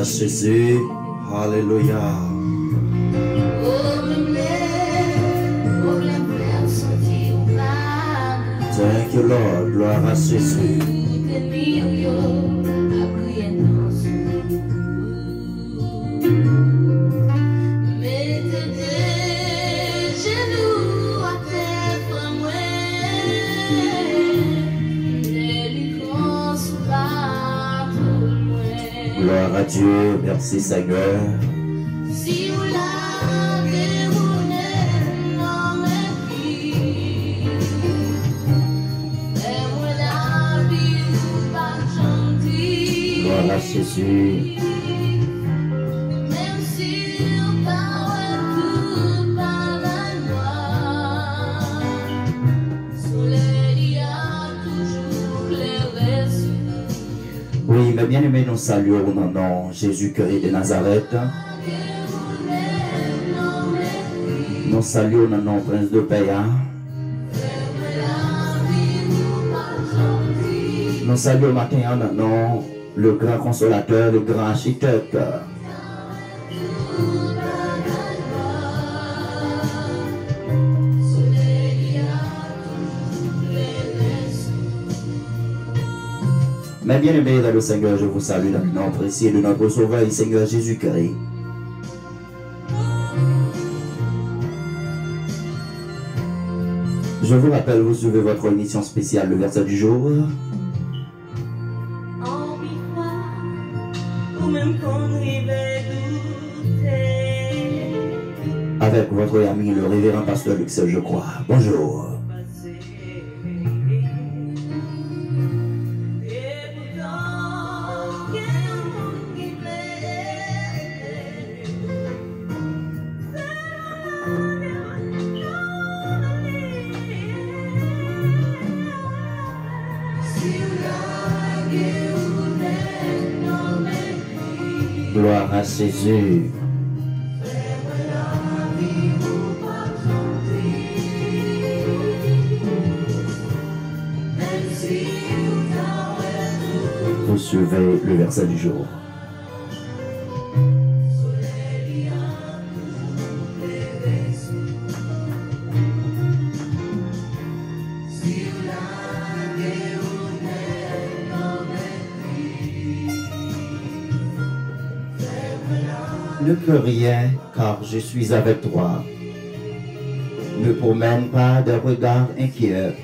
à Jésus. Alléluia. Thank you, Lord. Gloire à Jésus. Gloire à Dieu. Merci Seigneur. Gloire à Jésus. Oui, mes bien-aimés, nous saluons au nom de Jésus-Christ de Nazareth. Nous saluons au nom du Prince de Péa. Nous saluons matin au nom le grand consolateur, le grand architecte. Mes bien-aimés dans le Seigneur, je vous salue dans le nom précieux de notre Sauveur, le Seigneur Jésus-Christ. Je vous rappelle, vous suivez votre émission spéciale, le verset du jour. Avec votre ami, le révérend pasteur Luc, je crois. Bonjour. Gloire à Jésus. Vous suivez le verset du jour. Ne pleure rien, car je suis avec toi. Ne promène pas de regards inquiets,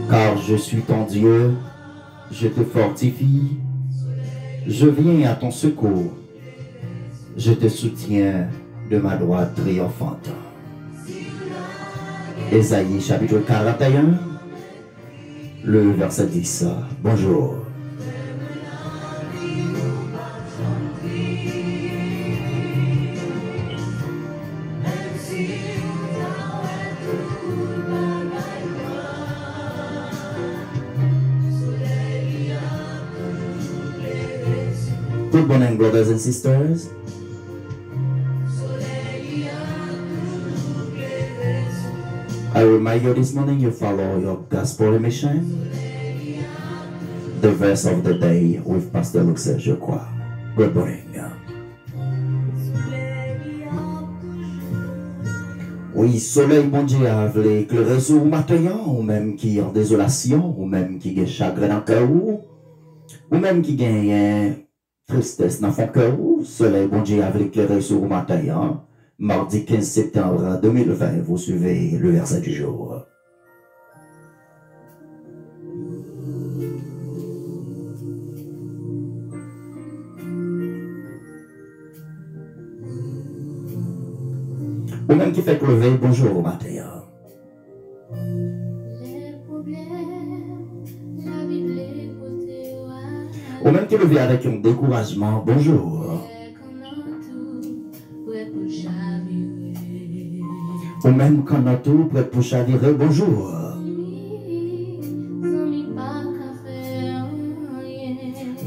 car je suis ton Dieu, je te fortifie, je viens à ton secours, je te soutiens de ma droite triomphante. Ésaïe chapitre 41, le verset 10. Bonjour. Good morning, brothers and sisters. I remind you this morning you follow your gospel mission, the verse of the day with Pastor Luc, je crois. Good morning. Oui, soleil bon Dieu a voulu éclairer sur matin, ou même qui en désolation, ou même qui a chagrin dans le cœur, ou même qui gagne tristesse dans son cœur, soleil bon Dieu a voulu éclairer sur matin, mardi 15 septembre 2020, vous suivez le verset du jour. Ou même qui fait lever, bonjour au matin. Ou même qui lever avec un découragement, bonjour. Ou même quand on a tout prêt pour chavirer, bonjour.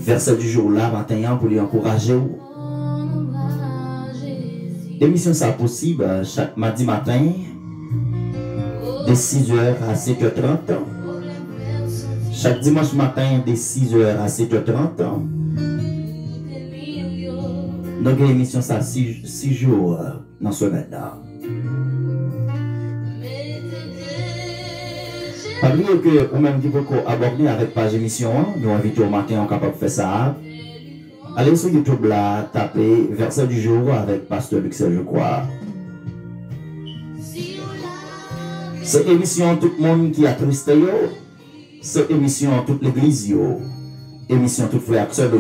Verset du jour là, matin, pour lui encourager. L'émission ça possible chaque mardi matin de 6h à 7h30. Chaque dimanche matin de 6h à 7h30. Donc, l'émission, ça, 6 jours dans ce semaine-là. Pas oublier que, ou même qui peut aborder avec page émission, nous invitons au matin, on est capable de faire ça. Allez sur YouTube là, tapez verset du jour avec Pasteur Luxel, je crois. Cette émission, tout le monde qui a tristé, cette émission, toute l'église, émission, tout frère, sœur,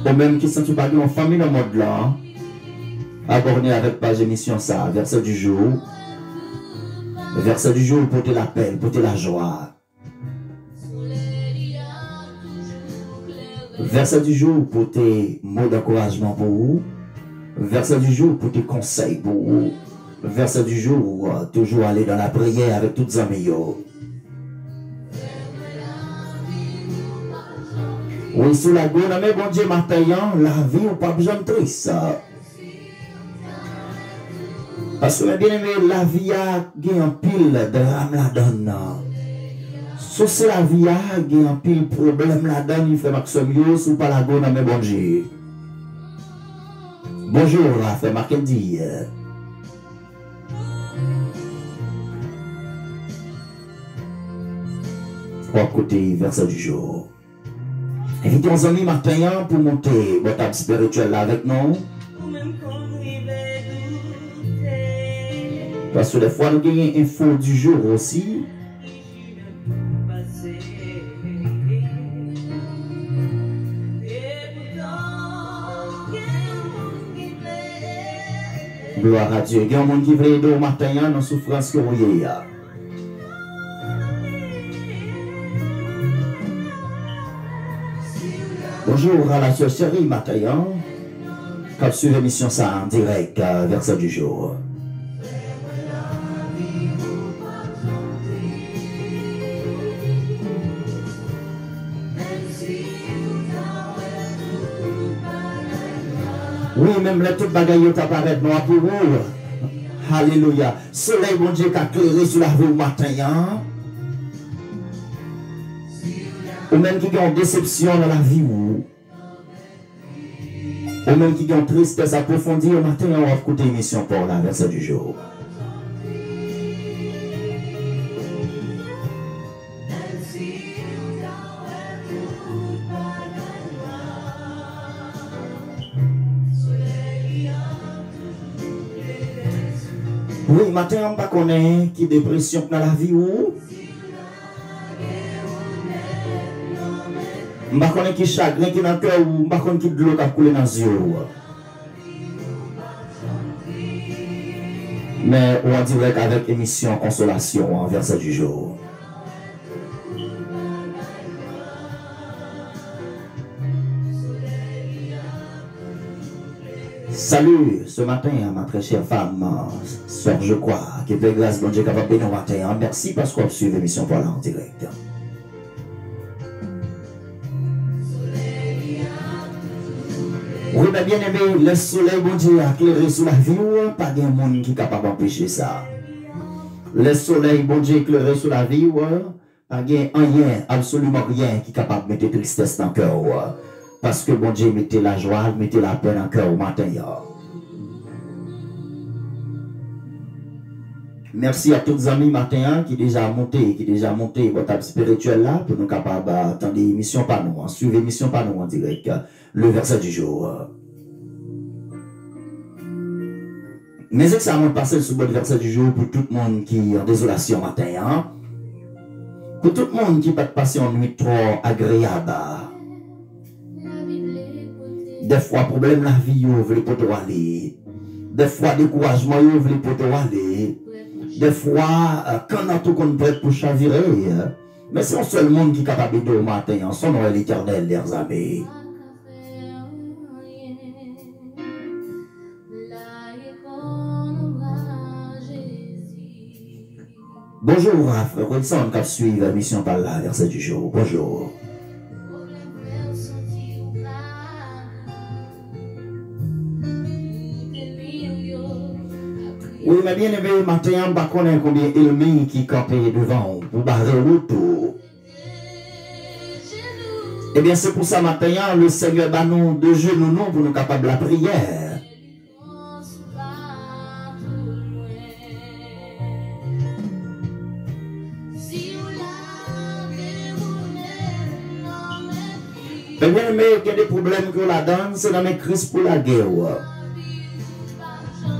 ou même qui sont pas en famille dans le mode là, abordez avec page émission ça, verset du jour. Verset du jour, porter la paix, porter la joie. Verset du jour, porter mot d'encouragement pour vous. Verset du jour, porter conseil pour vous. Verset du jour, toujours aller dans la prière avec toutes les amis. Oui, sous la gourde, mais bon Dieu, matin, la vie, on pas besoin de triste. Parce que, bien aimé, la vie a un pile de drame la donne. Si la vie a un pile de problème la donne, il fait Maxime, sous pas la gourde, mais bon Dieu. Bonjour, la fait Marc-Andy. Trois côtés, verset du jour. Invitons nos amis matin pour monter votre table spirituelle là avec nous. Parce que des fois, nous gagnons info du jour aussi. Gloire à Dieu. Il y a un monde qui veut aider au matin dans la souffrance que vous avez. Bonjour à la sœur chérie matin. Comme sur l'émission ça en direct, verset du jour. Oui, même les toutes bagailles apparaissent noir pour vous. Alléluia. Soleil, bon Dieu, qui a éclairé sur la vie au matin. Ou même qui ont déception dans la vie. Ou même qui ont tristesse approfondie au matin, on va écouter l'émission pour la verset du jour. Oui, matin, on ne connaît pas qui dépression dans la vie ou. On ne connaît pas qui chagrin qui dans le cœur ou on ne connaît pas qui de l'eau qui a coulé dans les yeux. Mais on dirait qu'avec émission consolation en verset du jour. Salut ce matin, ma très chère femme, soeur, je crois, qui fait grâce, bon Dieu, capable de bénir au matin. Merci parce qu'on suit l'émission pour en direct. Oui, mais bien aimé, le soleil, bon Dieu, a éclairé sur la vie, pas de monde qui est capable d'empêcher ça. Le soleil, bon Dieu, éclairé sur la vie, pas de rien, absolument rien qui est capable de mettre tristesse dans le cœur. Parce que bon Dieu mettez la joie, mettez la paix dans le cœur au matin. Merci à tous les amis matin qui déjà monté votre table spirituelle là pour nous capables d'attendre l'émission par nous, suivre l'émission par nous en direct. Le verset du jour. Mais examens passer sur le verset du jour pour tout le monde qui est en désolation matin. Pour tout le monde qui peut passer une nuit trop agréable. Des fois, problème la vie, vous voulez pas aller. Des fois, découragement, vous voulez pas aller. Des fois, quand on a tout qu'on prête pour chavirer. Mais c'est un seul monde qui est capable de au matin. Son nom est l'Éternel, les amis. Bonjour, frère Wilson, qui suit la mission par là, verset du jour. Bonjour. Oui, mais bien aimé, matin, on ne connaît combien d'ennemis qui campaient devant pour barrer le tout. Eh bien, c'est pour ça maintenant, le Seigneur bat nous de genoux nous pour nous capables de la prière. Mais bien aimé, il y a des problèmes que la donne, c'est dans mes crises pour la guerre.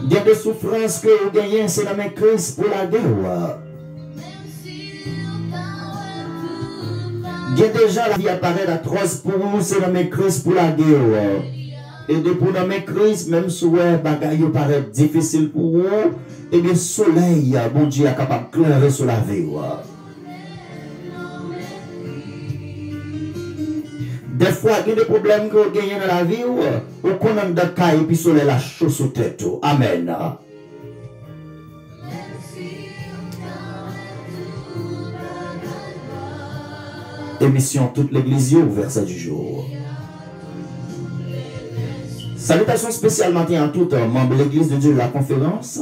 Il y a des souffrances que vous gagnez, c'est dans mes crises pour la guerre. Il y a déjà la vie apparaît atroce pour vous, c'est dans mes crises pour la guerre. Et depuis dans mes crises, même si les bagailles paraissent difficiles pour vous, et bien le soleil, bon Dieu, est capable de clairer sur la vie. Des fois, il y a des problèmes que vous gagnez dans la vie, ou qu'on a de caille et puis le soleil la chaud sous tête. Amen. Émission toute l'église au verset du jour. Salutations spéciales matin à tous membres de l'église de Dieu de la conférence.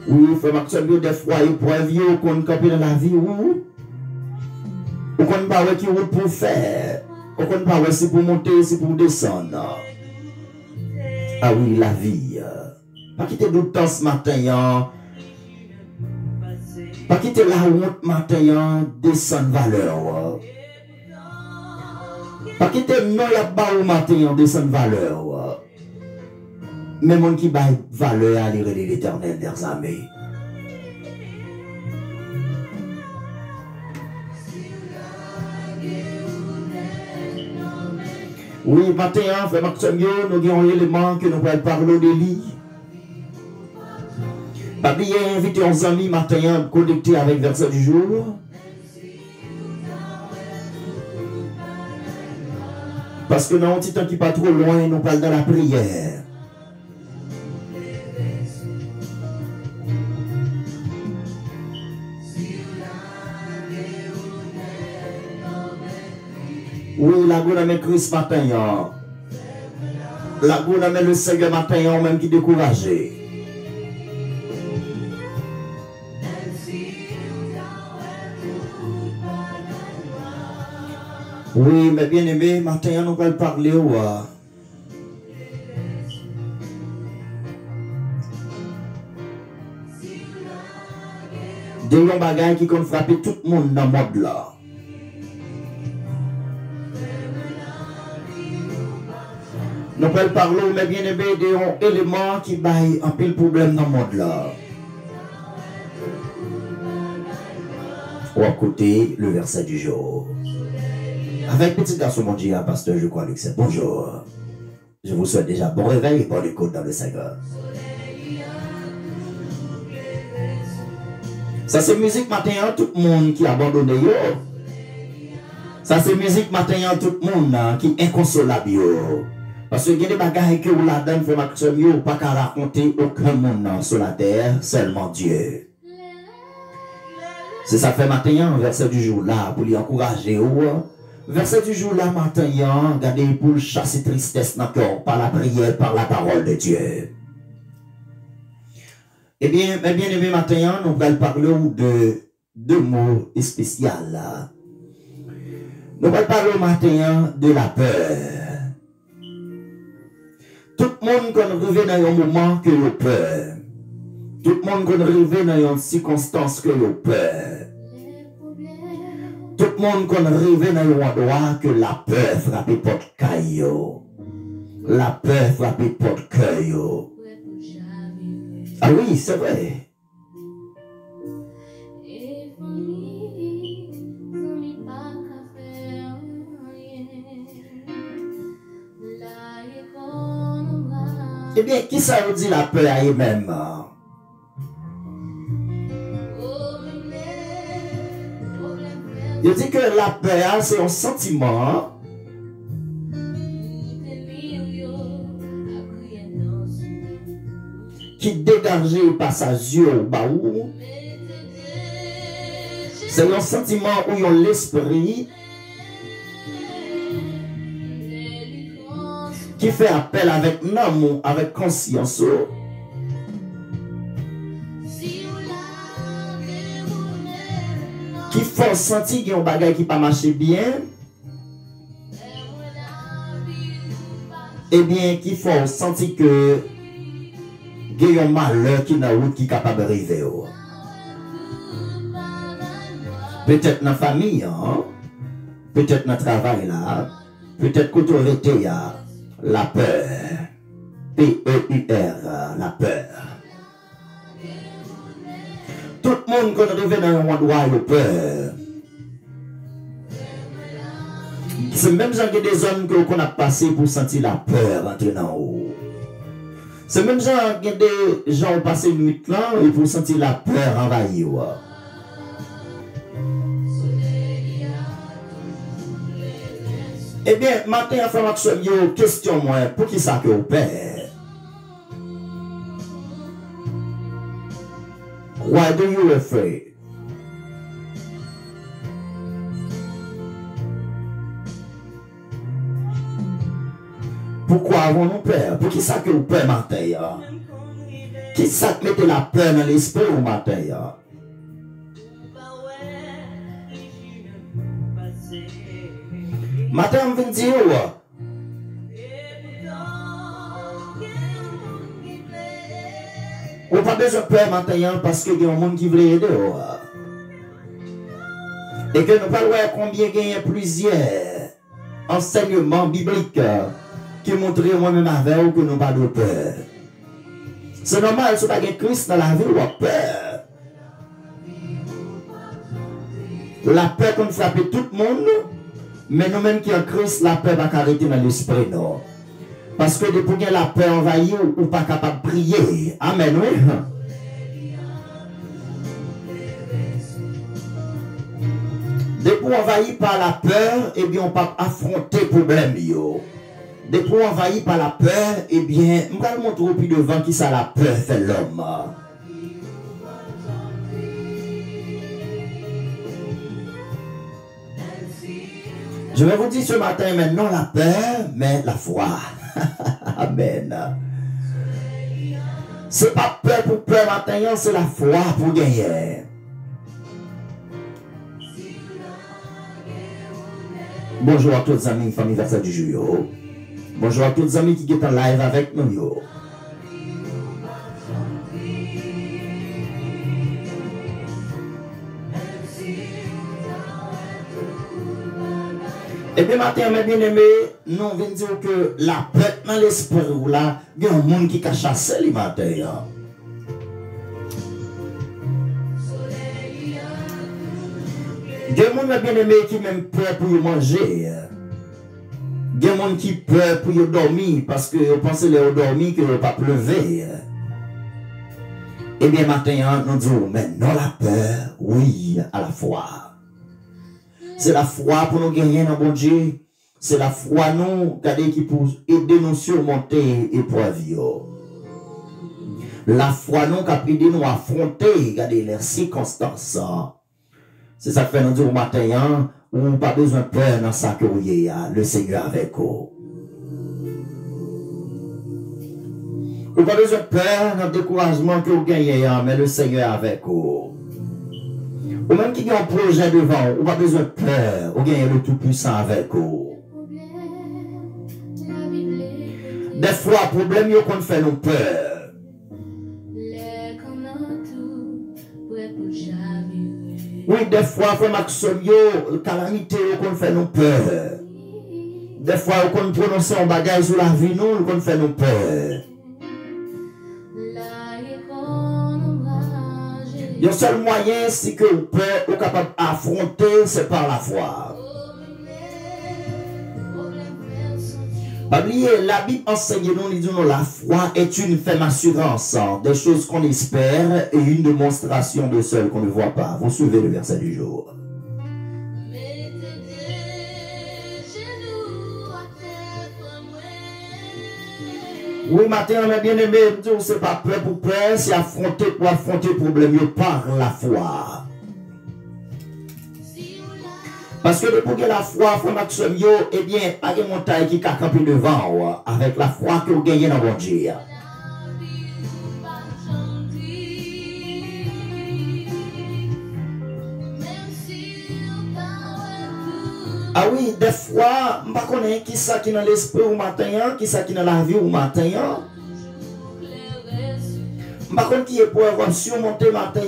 Oui, frère Maxime, des fois, il pourrait vivre qu'on campe dans la vie, ou qu'on pas qui route pour faire, ou qu'on pas si pour monter, si pour descendre. Ah oui, la vie. Pas quitter tout le temps ce matin, pas quitter la route matin, descendre valeur. Pas quitter non la bas au matin, descendre valeur. Mais mon qui baille valeur à l'ire de l'éternel des armées. Oui, matin, frère Maxime, nous avons un élément que nous pouvons parler de lui. Pas bien inviter nos amis matin connectés avec verset du jour. Parce que dans un petit temps qui n'est pas trop loin, nous parlons de la prière. Oui, la goût de Christ matin. La goût de le Seigneur matin, même qui découragé. Oui, mais bien aimé, matin, nous allons parler. De yon bagay qui compte frapper tout le monde dans le monde là. Nous allons parler, mais bien aimé, de yon élément qui baille un pile problème dans le monde là. Ou à côté, le verset du jour. Avec petit garçon, mon Dieu, pasteur, je crois, Luc, bonjour. Je vous souhaite déjà bon réveil et bonne écoute dans le Seigneur. Ça, c'est musique matin, tout le monde qui a abandonné. Ça, c'est musique matin, tout le monde qui est inconsolable. Parce que il y a des bagages que vous la donne, frère Maxime, pas qu'à raconter aucun monde sur la terre, seulement Dieu. C'est ça fait matin, verset du jour là, pour lui encourager. Verset du jour là, matin, regardez pour chasser tristesse dans le cœur, par la prière, par la parole de Dieu. Eh bien aimé matin, nous allons parler de deux mots spéciaux. Nous allons parler matin de la peur. Tout le monde qui arrive dans un moment que vous peur. Tout le monde qui arrive dans une circonstance que vous peur. Tout le monde qui arrive dans un endroit que la peur frappe porte caillou. La peur frappe porte cœur. Ah oui, c'est vrai. Eh bien, qui ça vous dit la peur à elle-même? Je dis que la peur, c'est un sentiment qui dégage par sa yeux au baou. C'est un sentiment où il y a l'esprit qui fait appel avec amour, avec conscience. qui faut sentir qu'il y a un bagage qui pas marché bien, eh bien, qui faut sentir que il y a un malheur qui n'a route qui est capable d'arriver. Peut-être dans la famille, hein? Peut-être dans le travail là, peut-être que tu été la peur. P-E-U-R, la peur. Tout le monde qui arrive dans un endroit a peur. C'est même genre que des hommes qu'on a passé pour sentir la peur entrer en haut. C'est même genre que des gens ont passé une nuit là et pour sentir la peur envahir. Eh bien, matin, à faire une question, moi, pour qui ça que vous père? Why do you afraid? Pourquoi avons-nous peur? Pour qui ça que vous peur matin? Qui ça que mettez la peur dans l'esprit au matin? Matin, on vient dire, on n'a pas besoin de peur matin parce qu'il y a un monde qui veut aider. Et que nous parlons combien il y a plusieurs enseignements bibliques qui montrent moi-même avec vous que nous n'avons pas de peur. C'est normal, si vous n'avez pas Christ dans la vie, vous avez peur. La peur qu'on frappe tout le monde. Mais nous-mêmes qui en Christ, la peur va arrêter dans l'esprit, non. Parce que depuis que la peur envahit, ou pas capable de prier. Amen, oui. Depuis envahi par la peur, eh bien, on peut affronter le problème. Depuis envahi par la peur, eh bien, on va montrer plus devant qui ça la peur fait l'homme. Je vais vous dire ce matin, maintenant la peur, mais la foi. Amen. C'est pas peur pour peur matin, c'est la foi pour gagner. Bonjour à tous les amis, famille Verset du jour. Bonjour à tous les amis qui sont en live avec nous. Et bien, matin, mes bien-aimés, nous venons dire que la peur dans l'esprit, là, il y a un monde qui a chassé les matins. Il y a un monde, mes bien-aimés, qui même peur pour manger. Il y a un monde qui peur pour dormir parce que vous pensez qu'ils dormir que ne pas pleuver. Et bien, matin, nous disons, mais non la peur, oui, à la foi. C'est la foi pour nous gagner dans bon Dieu. C'est la foi nous qui pour aider nous surmonter l'épreuve. La foi nous qui aider nous affronter les circonstances. C'est ça que fait nous dire au matin, où pas besoin de peur dans ça que vous avez, le Seigneur avec vous. Vous pas besoin de peur dans le découragement que vous gagnez, mais le Seigneur avec vous. Ou même qui a un projet devant, ou pas besoin de peur, ou gagne le Tout-Puissant avec vous. Des fois, problème, il qu'on fait nous peur. Oui, des fois, frère Maxime, le calamité, qu'on fait nous peur. Des fois, qu'on prononce un bagage sur la vie, nous, qu'on fait nous peur. Le seul moyen, c'est que vous êtes capable d'affronter, c'est par la foi. Pas oublier, la Bible enseigne nous, dit nous, la foi est une ferme assurance des choses qu'on espère et une démonstration de celles qu'on ne voit pas. Vous suivez le verset du jour. Oui, matin, mes bien-aimés, c'est pas peur pour peur, c'est affronter pour affronter le problème par la foi. Parce que depuis que la foi, frère Maxime, eh bien, pas de montagne qui a campé devant, avec la foi que vous gagnez dans votre Dieu. Ah oui, des fois, je ne connais pas qui ça qui est dans l'esprit au matin, qui ça qui est dans la vie au matin. Je ne connais pas qui est pour avoir surmonté matin.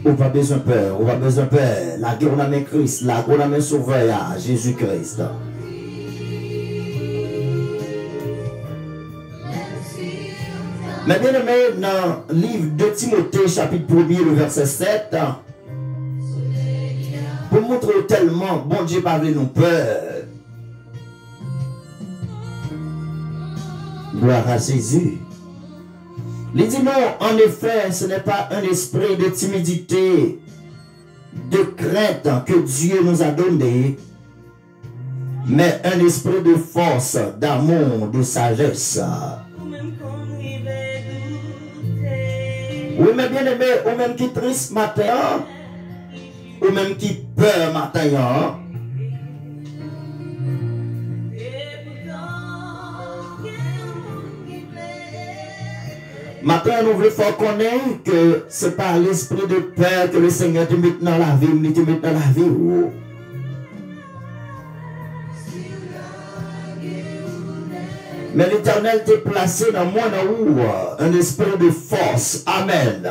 On va besoin de peur, on va besoin de peur. La guerre on a mis Christ, la guerre on a mis sauveur, Jésus-Christ. Mais bien aimé, dans le livre de Timothée, chapitre 1er, le verset 7, pour montrer tellement, bon Dieu, pas de nous peur. Gloire à Jésus. Il dit non, en effet, ce n'est pas un esprit de timidité, de crainte que Dieu nous a donné, mais un esprit de force, d'amour, de sagesse. Oui, mais bien aimé, ou même qui triste matin, ou même qui peur matin. Matin, nous voulons faire connaître que ce n'est pas l'esprit de peur que le Seigneur te met dans la vie, mais te met dans la vie. Mais l'Éternel t'a placé dans moi, un esprit de force. Amen.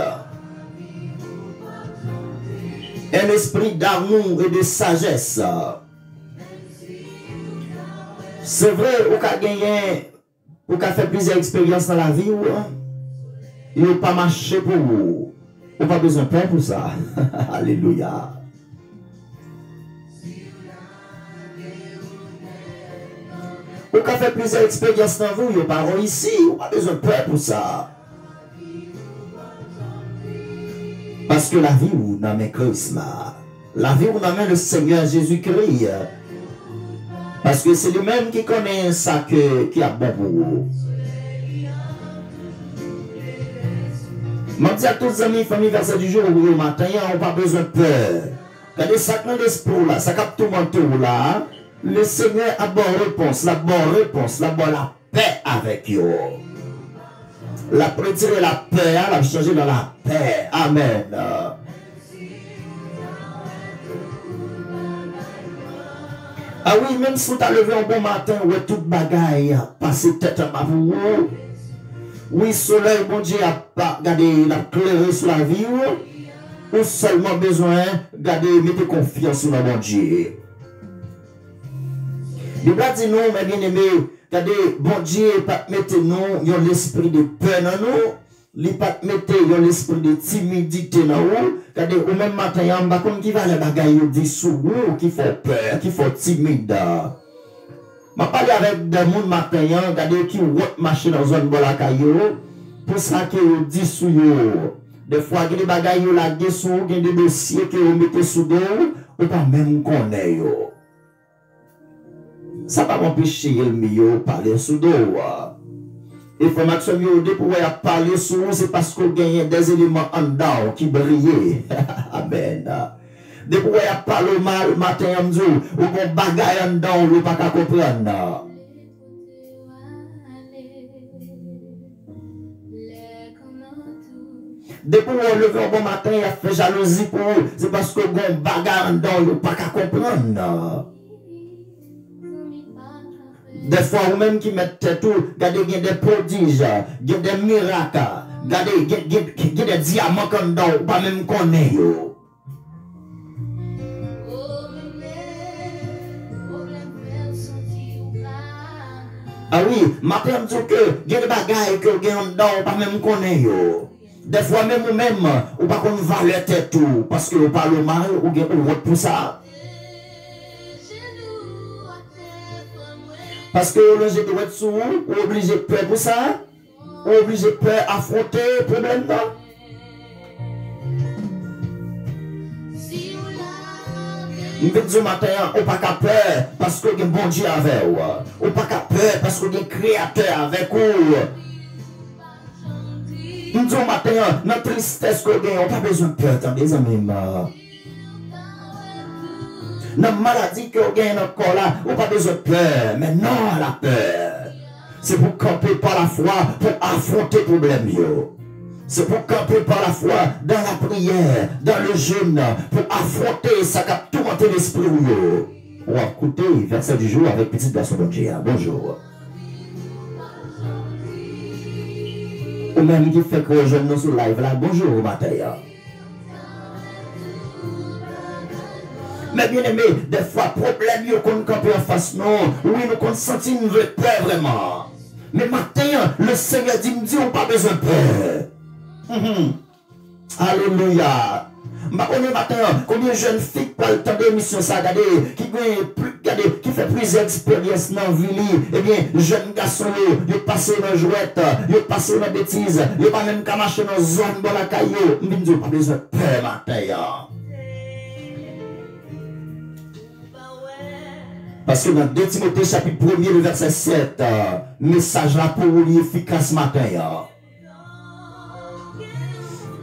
Un esprit d'amour et de sagesse. C'est vrai, vous avez gagné, vous avez fait plusieurs expériences dans la vie. Il n'a pas marché pour vous. Vous n'avez pas besoin de peur pour ça. Alléluia. Vous avez fait plusieurs expériences dans vous. Vous n'avez pas réussi. Vous n'avez pas besoin de peur pour ça. Parce que la vie, vous n'avez Christ. La vie, vous n'avez le Seigneur Jésus-Christ. Parce que c'est lui-même qui connaît ça qui a bon pour vous. Je dis à tous les amis, famille, verset du jour, au matin, on n'a pas besoin de peur. Regardez ça dans l'esprit là, ça capte tout le monde là. Le Seigneur a bonne réponse, la bonne réponse, la bonne la paix avec vous. La retirer la paix, la changer dans la paix. Amen. Ah oui, même si vous avez levé un bon matin, où toute bagaille passé tête en bas pour vous. Oui, soleil, bon Dieu, a pas gardé la claire sur la vie, ou seulement besoin de mettre confiance dans bon Dieu. Il va dire non, mais bien aimé, regardez, bon Dieu, pas mettre nous, il y a l'esprit de peur dans nous, il pas mettre l'esprit de timidité dans nous, regardez, au même matin, il y a un bâton qui va les bagailles dit sous nous, qui font peur, qui font timide. Je parle avec des gens matin, qui ont marché dans une bonne caillou, pour ça que vous dites sous vous. Des fois, il y a des bagailles là, il y a des dossiers que vous mettez sous vous, ou pas même connaître. Ça va m'empêcher le mieux de parler sous vous. L'information que vous parler sous vous, c'est parce que vous gagnez des éléments en dedans qui brillent. Amen. Depuis que vous parlez mal matin, vous avez des bagailles en dedans, vous ne pouvez pas comprendre. Depuis que vous levez un bon matin, il a fait jalousie pour vous, c'est parce que vous avez des bagailles en dedans, vous ne pouvez pas comprendre. Des fois, vous-même qui mettez tout, regardez, il y a des prodiges, il y a des miracles, regardez, il y a des diamants en dedans, vous ne pouvez pas même connaître. Ah oui, matin, je dis que il y a des bagailles que vous avez dedans, pas même connaître. Des fois, même vous-même, vous ne pouvez pas valer tout, parce que vous parlez mal, ou vous avez pour ça. Parce que vous êtes obligé de sous vous, vous obligé de peur pour ça, vous obligé de peur affronter le problème là. Je vais dire matin, on n'a pas peur parce que vous avez un bon Dieu avec vous. On n'a pas peur parce que vous avez un créateur avec vous. Je dis matin, notre tristesse que vous avez, on n'a pas besoin de peur, attendez, amis. Dans la maladie que vous avez dans le corps là, on n'a pas besoin de peur. Mais non, la peur. C'est pour camper par la foi, pour affronter le problème. C'est pour camper par la foi, dans la prière, dans le jeûne, pour affronter ça qui a tourmenté l'esprit. On va écouter verset du jour avec petite garçon de Dieu. Bonjour. Ou même qui fait que je nous sur live là, bonjour matin. Mais bien aimé, des fois, problème, nous qu'on campe en face, non. Oui, nous qu'on sentit une vraie peur vraiment. Mais matin, le Seigneur dit, on n'a pas besoin de peur. Alléluia. On est matin, combien de jeunes filles pour le temps d'émission, ça, qui fait plusieurs expériences dans la vie, eh bien, jeunes garçons, ils passent dans la jouette, ils passent dans la bêtise, ils pas même qu'à marcher dans la zone dans la caillou. Mais ils n'ont pas besoin de peur matin. Parce que dans 2 Timothée chapitre 1er, le verset 7, message là pour vous efficace matin.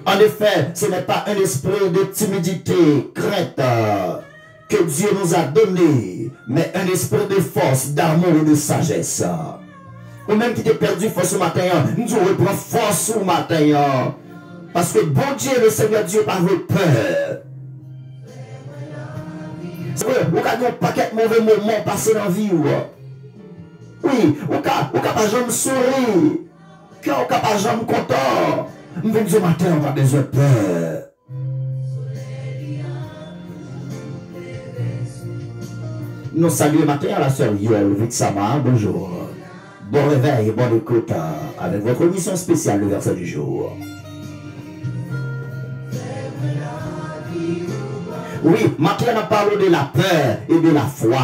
En effet, ce n'est pas un esprit de timidité, crainte que Dieu nous a donné, mais un esprit de force, d'amour et de sagesse. Ou même qui t'est perdu force ce matin, nous reprend force ce matin. Parce que bon Dieu, le Seigneur Dieu, pas de peur. C'est vrai, vous avez un paquet de mauvais moments passés dans la vie. Oui, vous n'avez pas jamais sourire. Vous n'avez pas jamais content. Nous venons ce matin, on a besoin de peur. Nous saluons matin à la sœur Yol Vixama. Bonjour. Bon réveil, bonne écoute avec votre émission spéciale, le verset du jour. Oui, maintenant on a parlé de la peur et de la foi.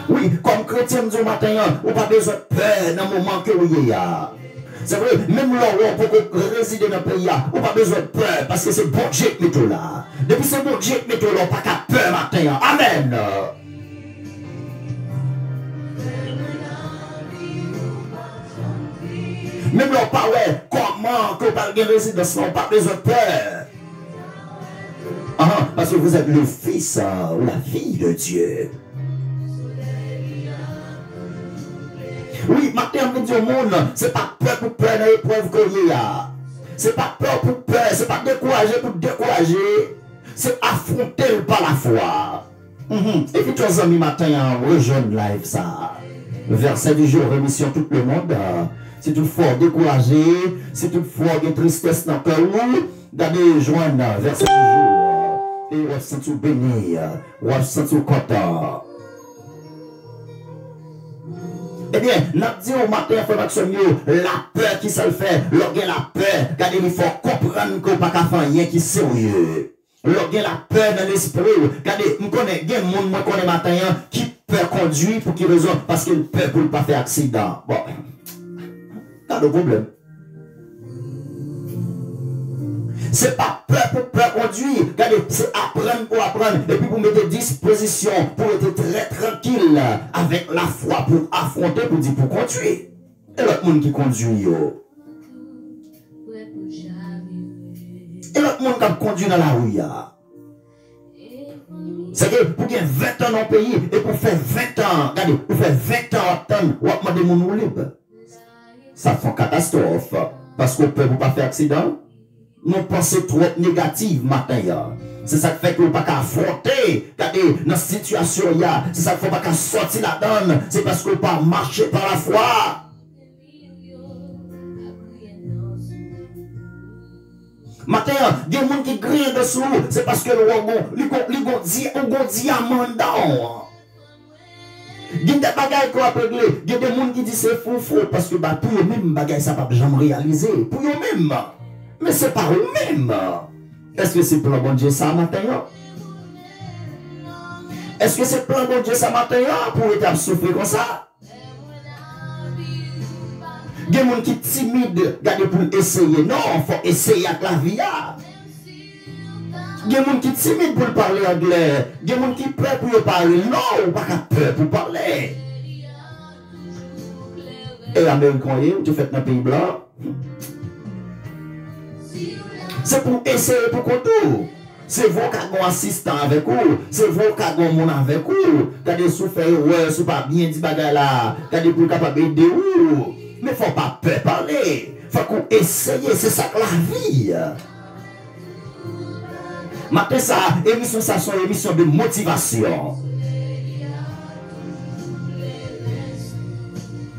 Oui, comme chrétien du matin, on n'a pas besoin de peur dans le moment que vous y a. C'est vrai, même là où on peut résider dans le pays, on n'a pas besoin de peur parce que c'est bon Dieu qui met là. Depuis c'est bon Dieu qui met là, on n'a pas qu'à peur matin. Amen. Même là, pas ouais, comment que par une résidence, on n'a pas besoin de peur. Parce que vous êtes le fils ou la fille de Dieu. Oui, matin, on dit au monde, c'est pas peur pour peur dans l'épreuve qu'il y a. C'est pas peur pour peur, c'est pas décourager pour décourager. C'est affronter par la foi. Et puis, tous les amis, matin, rejoignent live ça. Verset du jour, remission tout le monde. Si toutefois découragé, si toutefois il y a tristesse dans le cœur, d'aller joindre verset du jour. Et on se sent béni, on se sent content. Eh bien, nous disons au matin, la peur qui se le fait, lorsqu'il la peur, car il faut comprendre qu'on ne peut pas faire rien qui est sérieux. Lorsqu'il la peur dans l'esprit, car nous connaissons des gens qui connaissent matin qui peut conduire pour qui raison, parce qu'il peut pour ne pas faire accident. Bon. Pas de problème. C'est pas peur pour peur conduire. Regardez, c'est apprendre pour apprendre. Et puis pour mettre disposition, pour être très tranquille avec la foi, pour affronter, pour dire pour conduire. Et l'autre monde qui conduit, yo. Et l'autre monde qui conduit dans la rue, c'est que pour qu'il y ait 20 ans dans le pays, et pour faire 20 ans, regardez, pour faire 20 ans à attendre, on va demander mon libre. Ça fait une catastrophe. Parce qu'on peut pas faire accident. Nos pensées trop négatives matin. C'est ça qui fait qu'on ne peut pas affronter. Regardez, dans cette situation, c'est ça qu'il ne faut pas sortir la donne. C'est parce qu'on ne peut pas marcher par la foi. Matin, il y a des gens qui grillent dessous. C'est parce que nous avons un diamant dedans. Il y a des bagages qu'on a réglé. Il y a des gens qui disent c'est fou parce que pour eux-mêmes, bagages ça ne va pas jamais réaliser. Pour eux-mêmes. Mais c'est pas eux-mêmes. Est-ce que c'est plan bon Dieu ça matin? Est-ce que c'est plan bon Dieu ça matin pour être souffrir comme ça? Il y a des gens qui sont timides pour essayer. Non, il faut essayer avec la vie. Il y a des gens qui sont timides pour parler anglais. Il y a des gens qui sont prêts pour parler. Non, pas peur pour parler. Et l'Américain, tu fais dans le pays blanc. C'est pour essayer pour contour. c'est vous qui avez un assistant avec vous, c'est vous qui avez un monde avec vous. Regardez, si vous faites ouais, si vous pas bien dit bagay là, regardez pour capable d'aider vous. Mais il ne faut pas peur parler. Il faut qu'on essaye, c'est ça que la vie. Maintenant, ça, émission, ça, c'est une émission de motivation.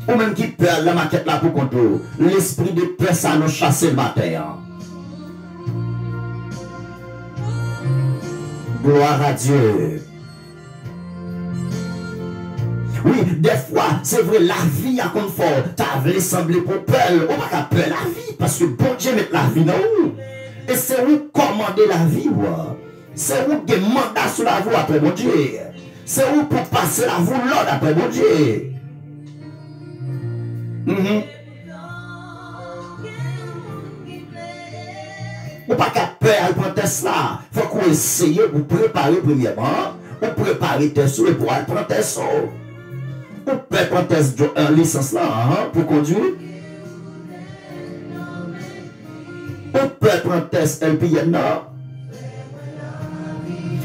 Ou même qui perd la maquette là pour contrôler. L'esprit de peur, ça nous chasse le matin. Gloire à Dieu. Oui, des fois, c'est vrai, la vie a comme fort. T'as voulu sembler pour peur. On va pas peur la vie. Parce que bon Dieu met la vie dans vous. Et c'est où commander la vie. C'est où qui mandat sur la voie après bon Dieu. C'est où pour passer la voie l'ordre après bon Dieu. Ou pas qu'à peur pour test là. Il faut qu'on essaye de préparer premièrement. Ou préparer test et pour aller prendre test. Ou peut prendre test en licence là pour conduire. Ou peut prendre test LPN là.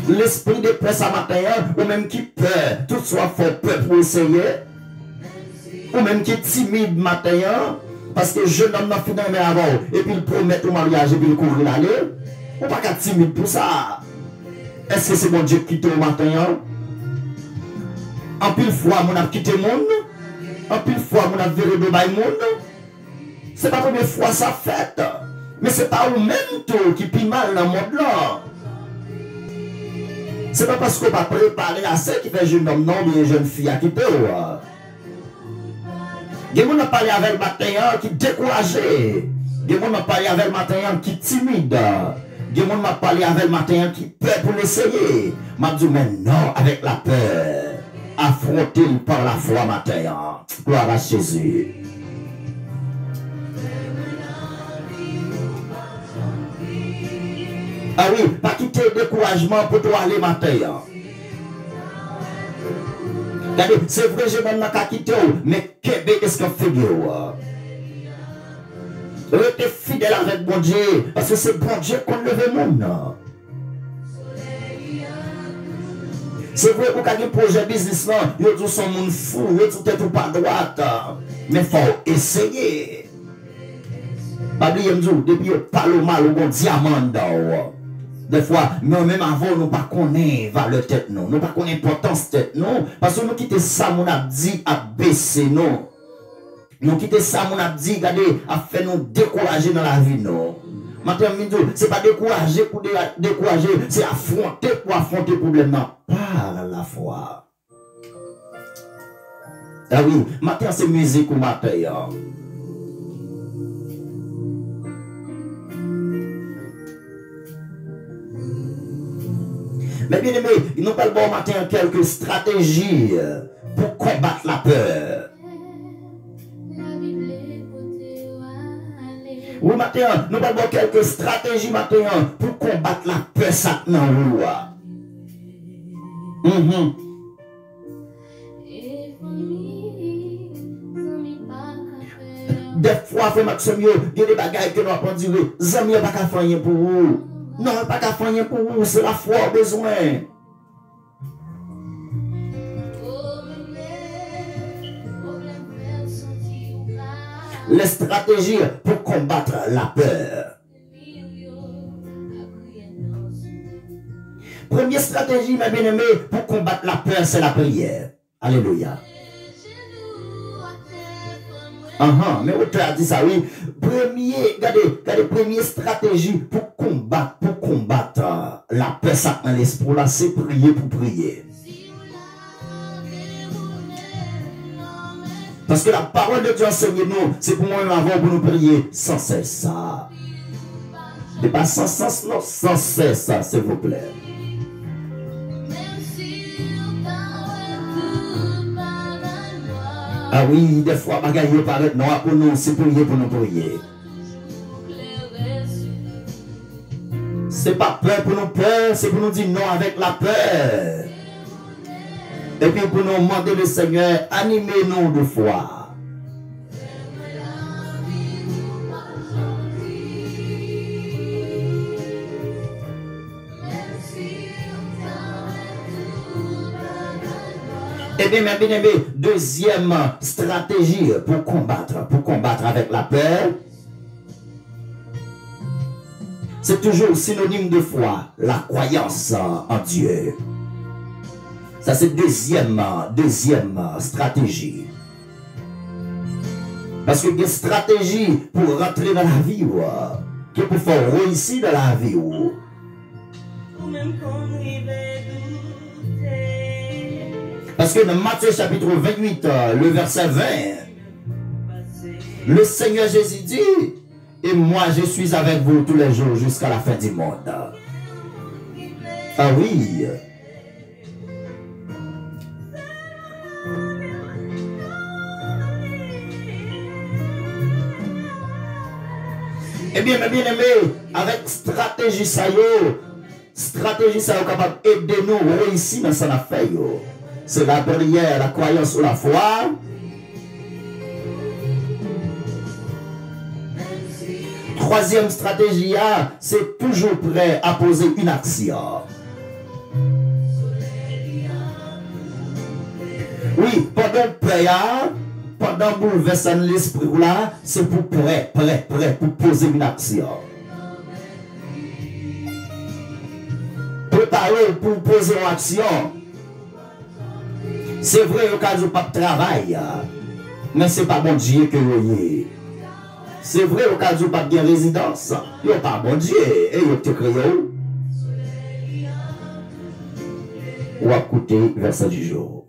L'esprit de peur ça matin, ou même qui peur, tout soit fort peur pour essayer. Ou même qui est timide matin, parce que jeune homme n'a fini avant, et puis il promet au mariage, et puis il couvre l'année. Ou pas qu'à timide pour ça. Est-ce que c'est mon Dieu qui quitte au matin? En pile fois, mon a quitté le monde. En pile fois, mon a viré de bail monde. C'est pas la première fois ça fait. Mais c'est pas vous même tout qui pille mal dans le monde là. C'est pas parce qu'on va préparer assez qui fait jeune homme non, mais jeune fille à quitter. Des gens ont parlé avec le matin qui découragé. Des gens ont parlé avec le matin qui timide. Des gens ont parlé avec le matin qui peur pour l'essayer. M'a dit mais non avec la peur. Affronter par la foi matin. Gloire à Jésus. Ah oui, pas quitter le découragement pour toi aller matin. C'est vrai, je ne vais pas quitter, mais qu'est-ce qu'on fait? Restez fidèle avec bon Dieu, parce que c'est bon Dieu qu'on lève le monde. C'est vrai, pour qu'il y ait un projet business, il y a tout son monde fou, il y a tout est pas droite. Mais il faut essayer. Pas oublier, depuis qu'il parle mal, il y a un diamant dedans. Des fois, même avant, nous ne connaissons pas valeur tête, nous ne connaissons pas l'importance tête, non. Parce que nous quittons ça, nous avons dit à baisser, non. Nous quittons ça, nous avons dit, regardez, à faire nous décourager dans la vie, non. Maintenant, ce n'est pas décourager pour décourager, c'est affronter pour affronter le problème, non. Par la foi. Ah oui, maintenant, c'est musique ou matin. Mais bien aimé, nous n'avons pas le bon matin quelques stratégies pour combattre la peur. Oui, matin, nous n'avons pas quelques stratégies matin pour combattre la peur, ça dans le Des fois, frère Maxime, il y a des bagailles que nous avons dit, Zami, pas qu'à faire rien pour vous. Non, pas qu'à faire rien pour vous, c'est la foi au besoin. Les stratégies pour combattre la peur. Première stratégie, mes bien-aimés, pour combattre la peur, c'est la prière. Alléluia. Mais auteur a dit ça, oui. Regardez, première stratégie pour combattre la peur, ça dans l'esprit, là, c'est prier pour prier. Parce que la parole de Dieu enseigne nous, c'est pour moi avant pour nous prier sans cesse ça. Et pas sans sens, non, sans cesse ça, s'il vous plaît. Ah oui, des fois, bagaille paraît noir pour nous, c'est prier pour nous prier. C'est pas peur pour nous peur, c'est pour nous dire non avec la peur. Et puis pour nous demander le Seigneur, animez-nous de foi. Eh bien, mes bien-aimés, deuxième stratégie pour combattre avec la peur, c'est toujours synonyme de foi, la croyance en Dieu. Ça, c'est deuxième stratégie. Parce que des stratégies pour rentrer dans la vie, qui pour faire réussir dans la vie. Parce que dans Matthieu chapitre 28, le verset 20, le Seigneur Jésus dit, et moi je suis avec vous tous les jours jusqu'à la fin du monde. Ah oui. Eh bien, mes bien-aimés, avec stratégie ça capable d'aider nous à réussir dans son affaire. C'est la prière, la croyance ou la foi. Troisième stratégie, c'est toujours prêt à poser une action. Oui, pendant peur, pendant bouleversant l'esprit là, c'est pour prêt pour poser une action. Préparer pour poser une action. C'est vrai au cas où pas de travail, mais c'est pas bon Dieu que vous avez. C'est vrai au cas où pas de résidence, il n'y a pas bon Dieu et il te créé. Ou à écouter verset du jour.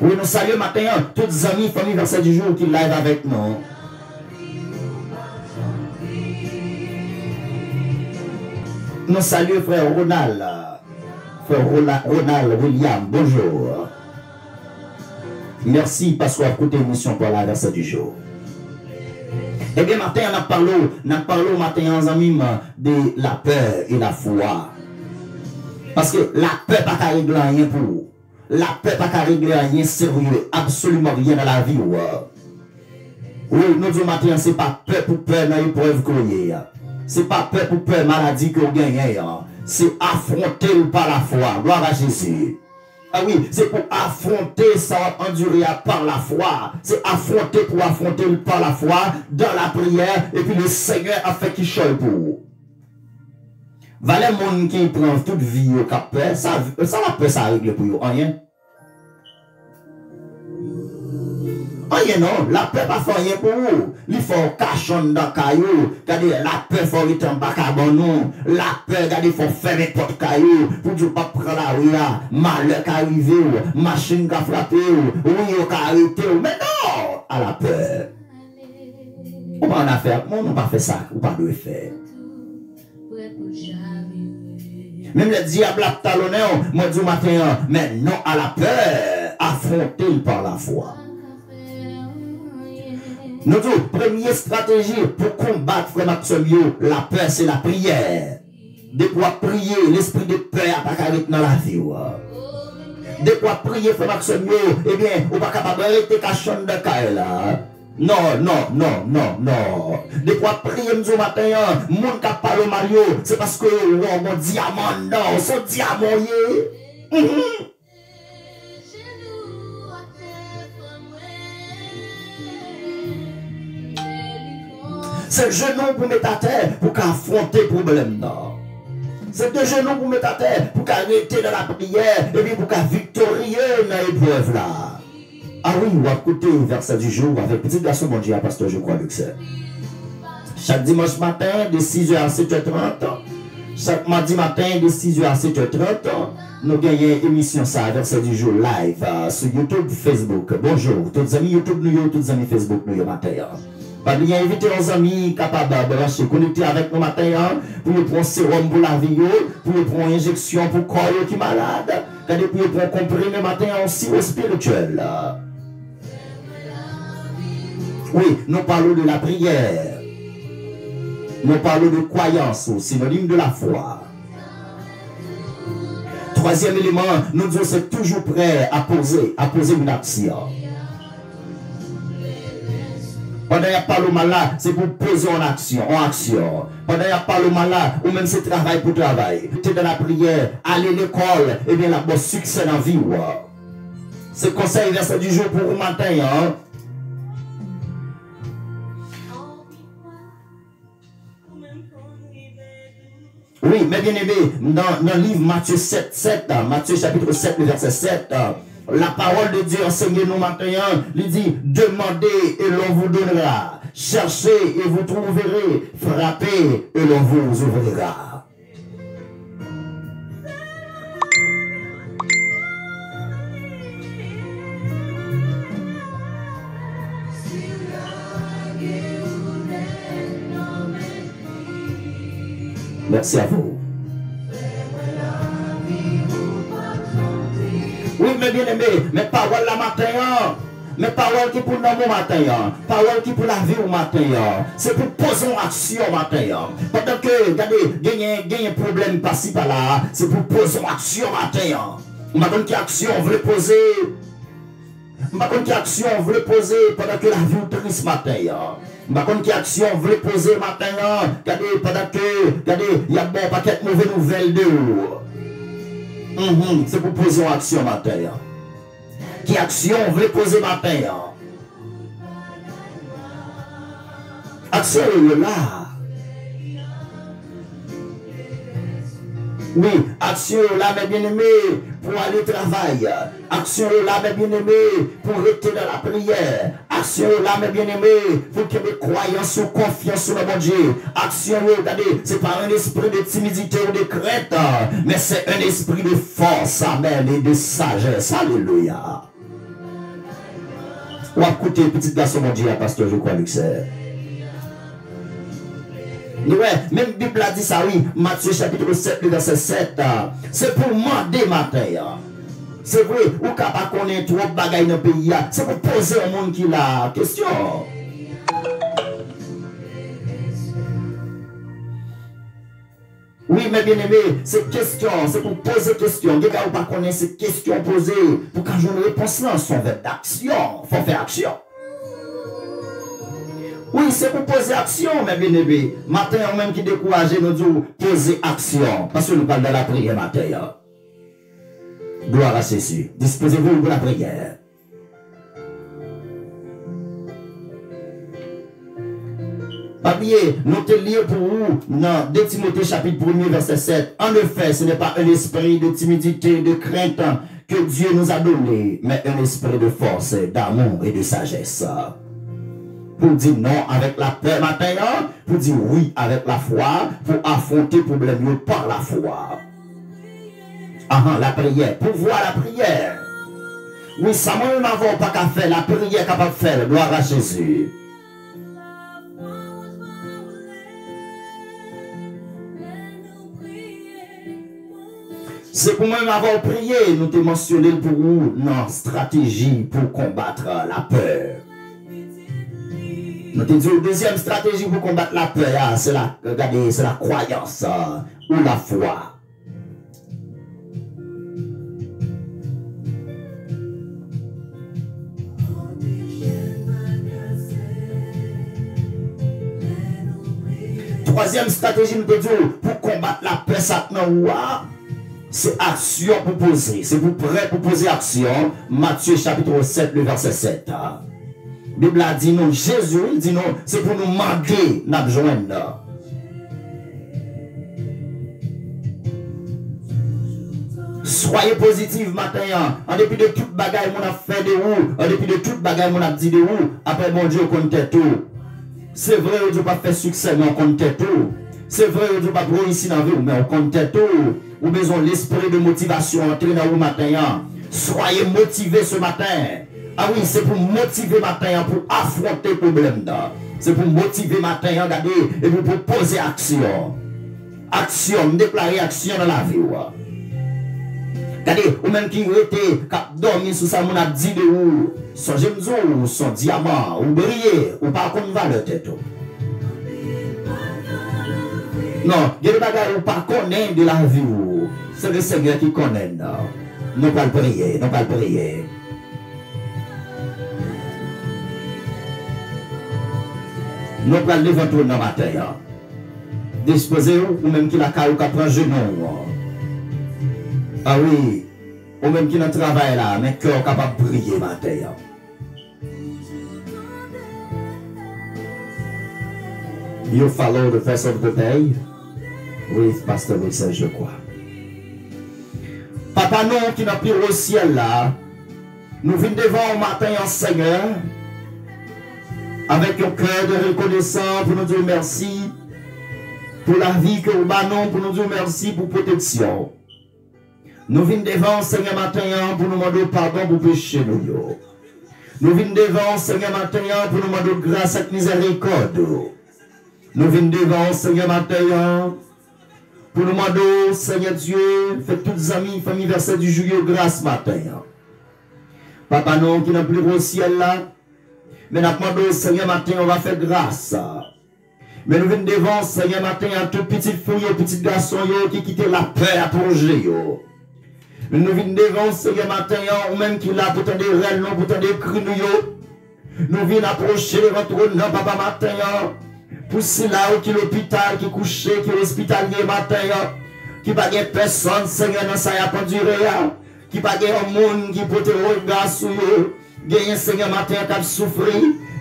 Oui, nous saluons matin tous les amis, famille verset du jour qui live avec nous. Nous saluons frère Ronald. Frère Ronald William, bonjour. Merci parce qu'on a écouté l'émission pour la verset du jour. Eh bien, matin, on a parlé matin, en amis, de la peur et la foi. Parce que la peur n'a pas régler rien pour vous. La peur n'a pas régler rien sérieux, absolument rien dans la vie. Oui, nous disons matin, ce n'est pas peur pour peur dans l'épreuve qu'on y a. Ce n'est pas peur pour peur maladie qu'on gagne. C'est affronter par la foi. Gloire à Jésus. Ah oui, c'est pour affronter ça, endurer par la foi. C'est affronter pour affronter par la foi dans la prière. Et puis le Seigneur a fait qu'il choisit pour vous. Valait monde qui prend toute vie au cap, ça la paix, ça règle pour vous. Rien. Rien non, la paix pas fait rien pour vous. Il faut cachon dans caillou. Regardez, la paix faut être en bas à nous. La paix, regardez, faut fermer porte caillou. Pour ne pas prendre la rue là. Malheur qui arrive, machine qui a frappé, oui, qui a arrêté. Mais non, à la paix. On va en affaire, on n'a pas fait ça, ou pas de faire. Même le diable a talonné, moi du matin, mais non à la peur, affronter par la foi. Notre première stratégie pour combattre frère Maximio, la peur c'est la prière. De quoi prier, l'esprit de peur pas arrêter dans la vie. De quoi prier frère Maximio, eh bien, on pas capable d'arrêter cachon de caille là. Non. De quoi prier nous matin, moun qui parle au Mario, c'est parce que mon diamant, non, son diamant yé. C'est le genou pour mettre à terre pour affronter le problème. C'est le genou pour mettre à terre pour arrêter dans la prière et puis pour victorier dans l'épreuve là. Ah oui, on va écouter le verset du jour avec petit garçon mon Dieu, pasteur, je crois, Luxer. Chaque dimanche matin, de 6h à 7h30, chaque mardi matin, de 6h à 7h30, nous gagnons une émission, ça, verset du jour live sur YouTube, Facebook. Bonjour, tous les amis YouTube, nous, tous les amis Facebook, nous, matin. Pas bien inviter nos amis capables de se connecter avec nous matin pour prendre sérum pour la vie, pour prendre injection pour le corps qui est malade, pour prendre comprimé matin aussi au spirituel. Oui, nous parlons de la prière. Nous parlons de croyance, synonyme de la foi. Troisième élément, nous disons c'est toujours prêt à poser une action. Pendant qu'il y a pas le mal là, c'est pour poser en action, Pendant qu'il y a pas le mal là, ou même c'est travail pour travail. Tu es dans la prière, aller à l'école, et bien là, bon succès dans la vie. C'est conseil verset du jour pour vous matin. Hein? Oui, mais bien aimé, dans le livre Matthieu 7, Matthieu chapitre 7, le verset 7, la parole de Dieu enseigne nous matin, il dit, demandez et l'on vous donnera, cherchez et vous trouverez, frappez et l'on vous ouvrira. Merci à vous. Oui, mais bien aimé, mes paroles la matin, mes paroles qui pour le matin, paroles qui pour la vie au matin, c'est pour poser en action au matin. Pendant que, regardez, gagne un problème par-ci par-là, c'est pour poser en action au matin. Maintenant quelle action on veut poser, maintenant quelle action on veut poser pendant que la vie est triste matin. Par contre, quelle action on veut poser maintenant, regardez, pendant que, regardez, il y a bon paquet de mauvaises nouvelles de vous. C'est pour poser en action matin. Quelle action on veut poser matin? Action est là. Oui, action là, mes bien-aimés, pour aller travailler. Action là, mes bien-aimés, pour rester dans la prière. Action là, mes bien-aimés, pour que mes croyances ou confiance sur le bon Dieu. Action, regardez, c'est pas un esprit de timidité ou de crainte, mais c'est un esprit de force, amen, et de sagesse. Alléluia. Ou écoutez, petit garçon, mon Dieu, pasteur, je crois que c'est. Ouais, même la Bible a dit ça, oui, Matthieu chapitre 7, verset 7, c'est pour demander matin. C'est vrai, ou qu'à pas connaître trop de bagailles dans le pays, c'est pour poser au monde qui a question. Oui, mais bien aimé, c'est question, c'est pour poser question. Quelqu'un ou pas connaître ces questions posées, pour quand j'en ai réponse là, son verbe d'action, il faut faire action. Oui, c'est pour poser action, mes bien-aimés. Matin, on même qui décourage, nous disons poser action. Parce que nous parlons de la prière matin. Gloire à Jésus. Disposez-vous pour la prière. Papier, nous te lions pour vous dans 2 Timothée chapitre 1er verset 7. En effet, ce n'est pas un esprit de timidité, de crainte que Dieu nous a donné, mais un esprit de force, d'amour et de sagesse. Pour dire non avec la peur matin, pour dire oui avec la foi, pour affronter le problème par la foi. La prière, pour voir la prière. Oui, ça moi n'avons pas qu'à faire, la prière capable de faire, gloire à Jésus. C'est pour moi avoir prié, nous te mentionné pour vous, non, stratégie pour combattre la peur. Nous te disons, deuxième stratégie pour combattre la peur, c'est la, regardez, c'est la croyance ou la foi. Troisième stratégie, nous te disons, pour combattre la peur, ça c'est action pour poser. C'est pour prêt pour poser action. Matthieu chapitre 7, le verset 7. La Bible a dit non, Jésus il dit non, c'est pour nous demander, nous joindre. Soyez positifs matin. En dépit de toute bagaille qu'on a fait de vous, en dépit de toute bagaille qu'on a dit de vous, après mon Dieu, on compte tout. C'est vrai, on ne peut pas faire succès, mais on compte tout. C'est vrai, on ne peut pas réussir dans la vie, mais on compte tout. Ou besoin l'esprit de motivation entrer dans vous matin. Soyez motivés ce matin. Ah oui, c'est pour motiver matin pour affronter le problème. C'est pour motiver matin, regardez, et pour poser action. Action, déclarer action dans la vie. Regardez, ou même qui était dormi sous ça, on a dit de vous, son gemzo, son diamant, ou briller, ou pas comme valeur tête. Non, il y a des bagages ou pas connaît de la vie. C'est le Seigneur qui connaît. Nous pas le prier, nous pas le prier. Nous prenons devant tout dans matin. Disposez-vous, ou même qui la caille, qui prend genou. Ah oui, ou même qui dans le travail là, mais cœur capable de briller matin. You follow the verse of the day with Pastor Wilson, je crois. Papa, nous qui n'a plus au ciel là, nous venons devant au matin en Seigneur, avec un cœur de reconnaissance pour nous dire merci pour la vie que nous avons, pour nous dire merci pour protection. Nous venons devant Seigneur matin pour nous demander pardon pour péché nous. Nous venons devant Seigneur matin pour nous demander grâce et miséricorde. Nous venons devant Seigneur matin pour nous demander Seigneur Dieu, faites tous les amis, famille verset du juillet grâce matin. Papa non qui n'a plus au ciel là, mais nous demandons Seigneur matin on va faire grâce. Mais nous venons devant Seigneur matin à tout petit fouille, petit garçon qui quittent la paix à plonger. Nous venons devant Seigneur matin ou même qui là pour t'en des rênes, pour t'en des cris nous venons approcher votre trône papa matin. Pour ceux là qui l'hôpital, qui couché, qui hospitalier matin, qui pas de personne, Seigneur, dans ça y a pas duré, qui pas de monde qui peut te regarder sur eux, gagne Seigneur matin qui a souffert,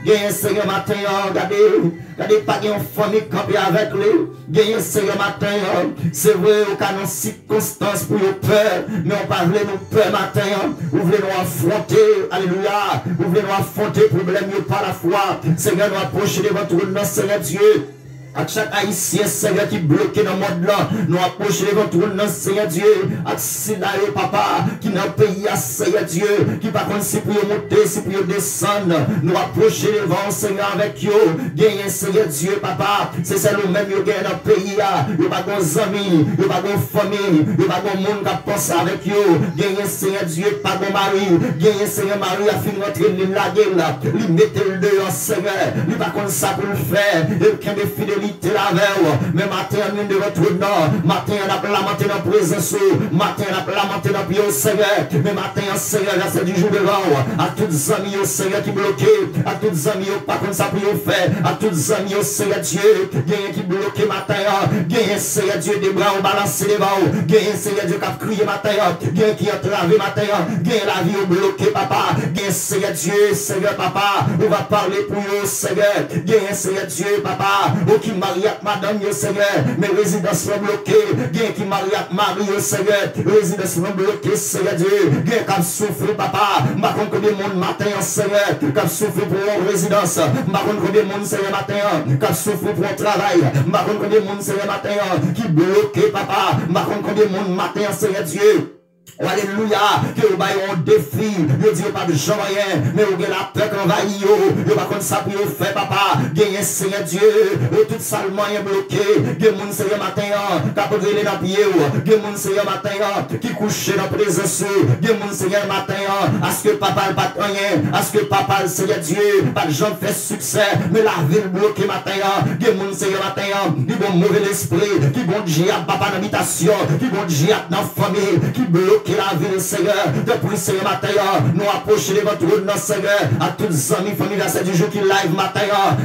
gagne Seigneur matin, regardez pas de famille campée avec lui, gagne Seigneur matin, c'est vrai, au cas de circonstances pour le peur, mais on parle de peur matin, vous voulez nous affronter, alléluia, vous voulez nous affronter, problème par la foi, Seigneur, nous approcher de votre trône, Seigneur Dieu. À chaque haïtien, Seigneur, qui est bloqué dans le monde là, nous approchons devant tout le Seigneur Dieu. À Sinaï, papa, qui dans le pays, à Seigneur Dieu, qui par contre, si pour monter, si pour descendre, nous approchons devant Seigneur avec eux. Gagnez Seigneur Dieu, papa, c'est ça nous-mêmes, nous gagnons dans le pays, il n'y a pas de amis, il n'y a pas de famille, il n'y a pas de monde qui pense avec eux. Gagnez Seigneur Dieu, pas de mari, gagnez Seigneur Marie, a fini notre ligne la gueule, lui mettez le dehors, Seigneur, lui pas comme ça pour le faire, et qu'il y a des fidélités. Mais matin, nous de votre nom, matin, on a lamenté dans la présence, matin, on a lamenté dans le pied au Seigneur, mais matin, Seigneur, c'est du jour devant, à tous les amis au Seigneur qui bloqué, à tous les amis pas comme ça pour faire, à tous les amis au Seigneur Dieu, gagne qui bloqué matin, gagne Seigneur Dieu, des bras au balancé devant, gagne Seigneur Dieu qui a crié matin, gagne qui a travé matin, gagne la vie au bloqué, papa, gagne Seigneur Dieu, Seigneur papa, on va parler pour eux, Seigneur, gagne Seigneur Dieu, papa, qui marie avec madame, Seigneur, mais résidence sont bloquées, gagne qui marie avec Marie, Seigneur, résidence sont bloquées, Seigneur Dieu, gagne qui souffre, papa, ma contre combien de monde matin, Seigneur, qui souffre pour une résidence, ma contre combien de monde, Seigneur, matin, qui souffre pour un travail, ma contre combien de monde, Seigneur, matin, qui bloqué, papa, ma contre combien de monde matin, Seigneur Dieu. Alléluia, que vous avez un défi, vous dites pas de gens rien, mais vous avez la paix qu'on va y vous pas comme ça pour vous faire, papa, gagnez Seigneur Dieu, tout ça le moyen bloqué, gagnez mon Seigneur matin, qui a brûlé dans le pied, gagnez mon Seigneur matin, qui couche dans la présence, gagnez mon Seigneur matin, à ce que papa ne pas rien, à ce que papa le Seigneur Dieu, pas de gens fait succès, mais la ville bloquée matin, gagnez mon Seigneur matin, qui bon mauvais esprit, qui bon diable, papa dans l'habitation, qui bon diable dans la famille, qui bloque la vie, Seigneur, depuis ce matin, nous approchons de votre trône, Seigneur, à tous les amis, famille, c'est du jour qui live matin,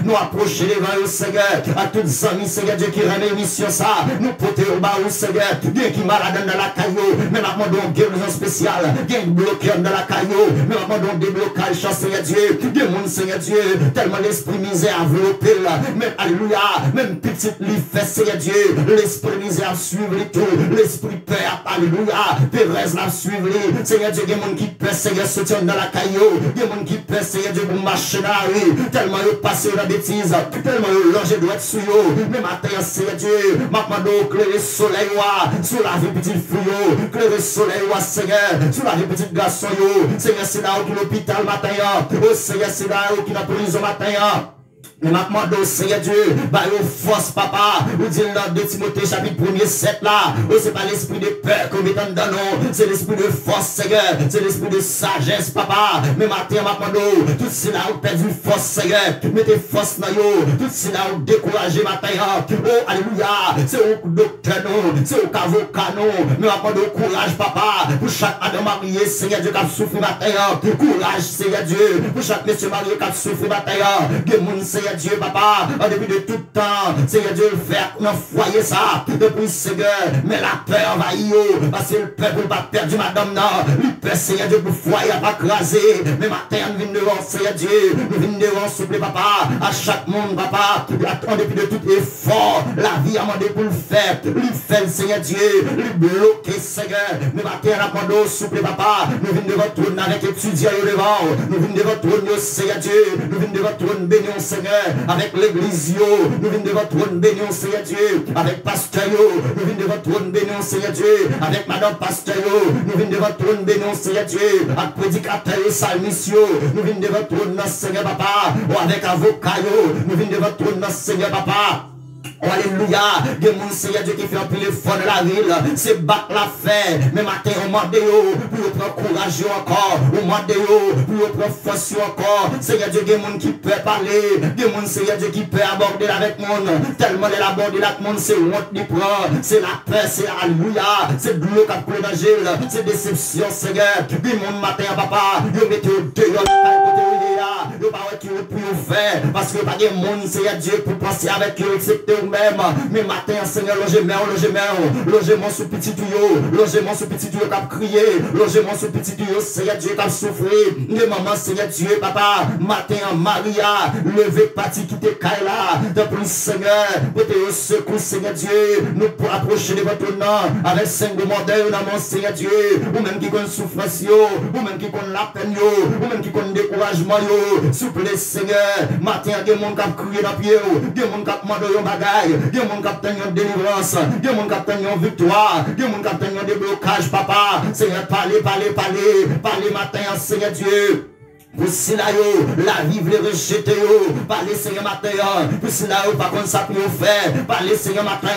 nous approchons devant vous, Seigneur, à tous les amis, Seigneur Dieu, qui remet émission ça, nous porter au bas, Seigneur, bien qui malade dans la caillou, mais nous demandons une guérison spéciale, bien bloqué dans la caillou, mais nous demandons des blocages, Seigneur Dieu, des monde, Seigneur Dieu, tellement l'esprit misère enveloppé là, même, alléluia, même petite livre fait, Seigneur Dieu, l'esprit misère suivre tout, l'esprit père, alléluia, Pérez la suivre, Seigneur Dieu, il y a des gens qui pèsent, Seigneur, soutien dans la caillou, il y a des gens qui pèsent, Seigneur Dieu, pour marcher dans la rue, tellement ils passent dans la bêtise, tellement ils longent doit être sur eux, mais matin, Seigneur Dieu, maintenant, clairer le soleil, sur la vie petite fille, clairer le soleil, Seigneur, sur la vie petite garçon, Seigneur, c'est là où l'hôpital matin, oh Seigneur, c'est là où qui n'a prison matin, mais maintenant, Seigneur Dieu, bah, force, papa, vous dites dans 2 Timothée, chapitre 1er, 7 là, oh, c'est pas l'esprit de peur qu'on met dans nous, c'est l'esprit de force, Seigneur, c'est l'esprit de sagesse, papa, mais maintenant, tout c'est là où perdu force, Seigneur, mettez force dans yo, tout c'est là où découragé, matin, oh, alléluia, c'est au docteur, c'est au avocat, mais maintenant, courage, papa, pour chaque madame mariée, Seigneur Dieu, qui a souffert, matin, courage, Seigneur Dieu, pour chaque monsieur marié qui a souffert, matin, que mon Seigneur Seigneur Dieu, papa, depuis de tout temps, Seigneur Dieu, le faire dans foyer ça, depuis Seigneur, mais la peur va y parce que le peuple va perdre madame, non, le peuple, Seigneur Dieu, pour foyer va craser, mais matin, nous venons devant, Seigneur Dieu, nous venons devant, s'il vous plaît, papa, à chaque monde, papa, attend depuis de tout effort, la vie a demandé pour le faire, lui faire, Seigneur Dieu, lui bloquer, Seigneur, mais matin, on a demandé, s'il vous plaît, papa, nous venons devant trône avec étudiants devant, nous venons devant trône, Seigneur Dieu, nous venons devant trône, bénion, Seigneur, avec l'église, nous venons devant trône, bénion, Seigneur Dieu, avec pasteur, nous venons devant trône, bénion, Seigneur Dieu, avec madame pasteur, nous venons devant trône, bénion, Seigneur Dieu, avec prédicateur, salmis, nous venons devant trône, Seigneur Papa, ou avec avocat, nous venons devant trône, Seigneur Papa. Oh, alléluia, des gens, Seigneur Dieu, qui fait un peu l'effort de la ville, c'est battre la fête, mais matin, on m'a dit, pour prendre courage encore, on m'a dit, pour prendre force encore, Seigneur Dieu, des gens qui peuvent parler, des gens, Seigneur Dieu, qui peuvent aborder avec monde, tellement elle aborde avec monde, c'est honte du prend, c'est la paix, c'est alléluia, c'est de l'eau qui a coulé dans le gel, c'est déception, Seigneur, des gens, matin, papa, ils mettent au dehors, ils ne pas qui pour faire, parce que pas de monde, Seigneur Dieu, pour passer avec eux, excepté même, mais matin, Seigneur, logement sous petit tuyau, logement sous petit tuyau qui a crié, logement sous petit tuyau, Seigneur Dieu, qui a souffert, les mamans, Seigneur Dieu, papa, matin, Maria, levé, parti, qui te caille là, de plus, Seigneur, pour te secours, Seigneur Dieu, nous pour approcher de votre nom, avec 5 modèles, dans mon Seigneur Dieu, ou même qui connaît souffrance, ou même qui connaît la peine, ou même qui connaît découragement, souple, Seigneur, matin, des gens qui a crié dans le pied, des gens qui a demandé un bagage, des gens qui ont une délivrance, des gens qui ont une victoire, des gens qui ont un déblocage, papa. Seigneur, parlez matin, Seigneur Dieu. Pour cela, la vie veut rejeter, parlez Seigneur matin, pour cela, par contre, ça peut faire, parlez Seigneur matin,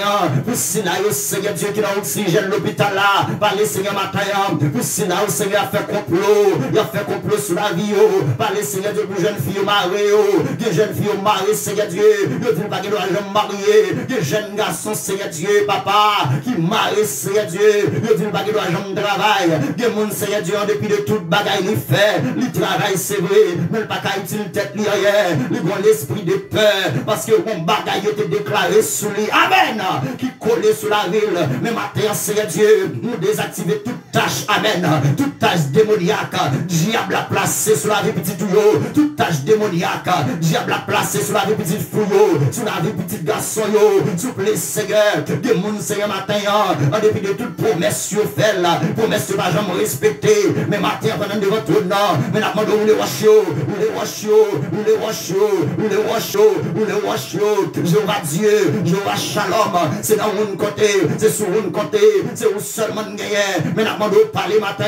pour cela, Seigneur Dieu qui a l'oxygène l'hôpital là, parlez Seigneur matin, pour cela, Seigneur a fait complot, il a fait complot sur la vie, parlez Seigneur Dieu pour jeune fille mariée, des jeunes filles mariées, Seigneur Dieu, il ne pas qu'elle doit marier, des jeunes garçons, Seigneur Dieu, papa, qui marient, Seigneur Dieu, il ne pas qu'elle doit jamais travailler, des gens, Seigneur Dieu, depuis de toute bagaille, il fait, il travaille, c'est vrai, mais pas qu'à utiliser tête li rien, il prend l'esprit de peur, parce que mon bagaille était déclaré sous lui, amen, qui collait sur la ville, mais matin, Seigneur Dieu, nous désactiver toute tâche, amen, toute tâche démoniaque, diable a placé sur la vie petit tuyau, toute tâche démoniaque, diable a placé sur la vie petite fouille, sur la vie petit garçon, s'il plaît, Seigneur, des gens, Seigneur, matin, en dépit de toute promesse, sur fait là, promesse de pas jamais respecter, mais matin, pendant de votre nom, mais la demande où les Jéhovah Dieu, Jéhovah Shalom, c'est dans un côté, c'est sur un côté, c'est où seulement gagner, mais la demande parler matin,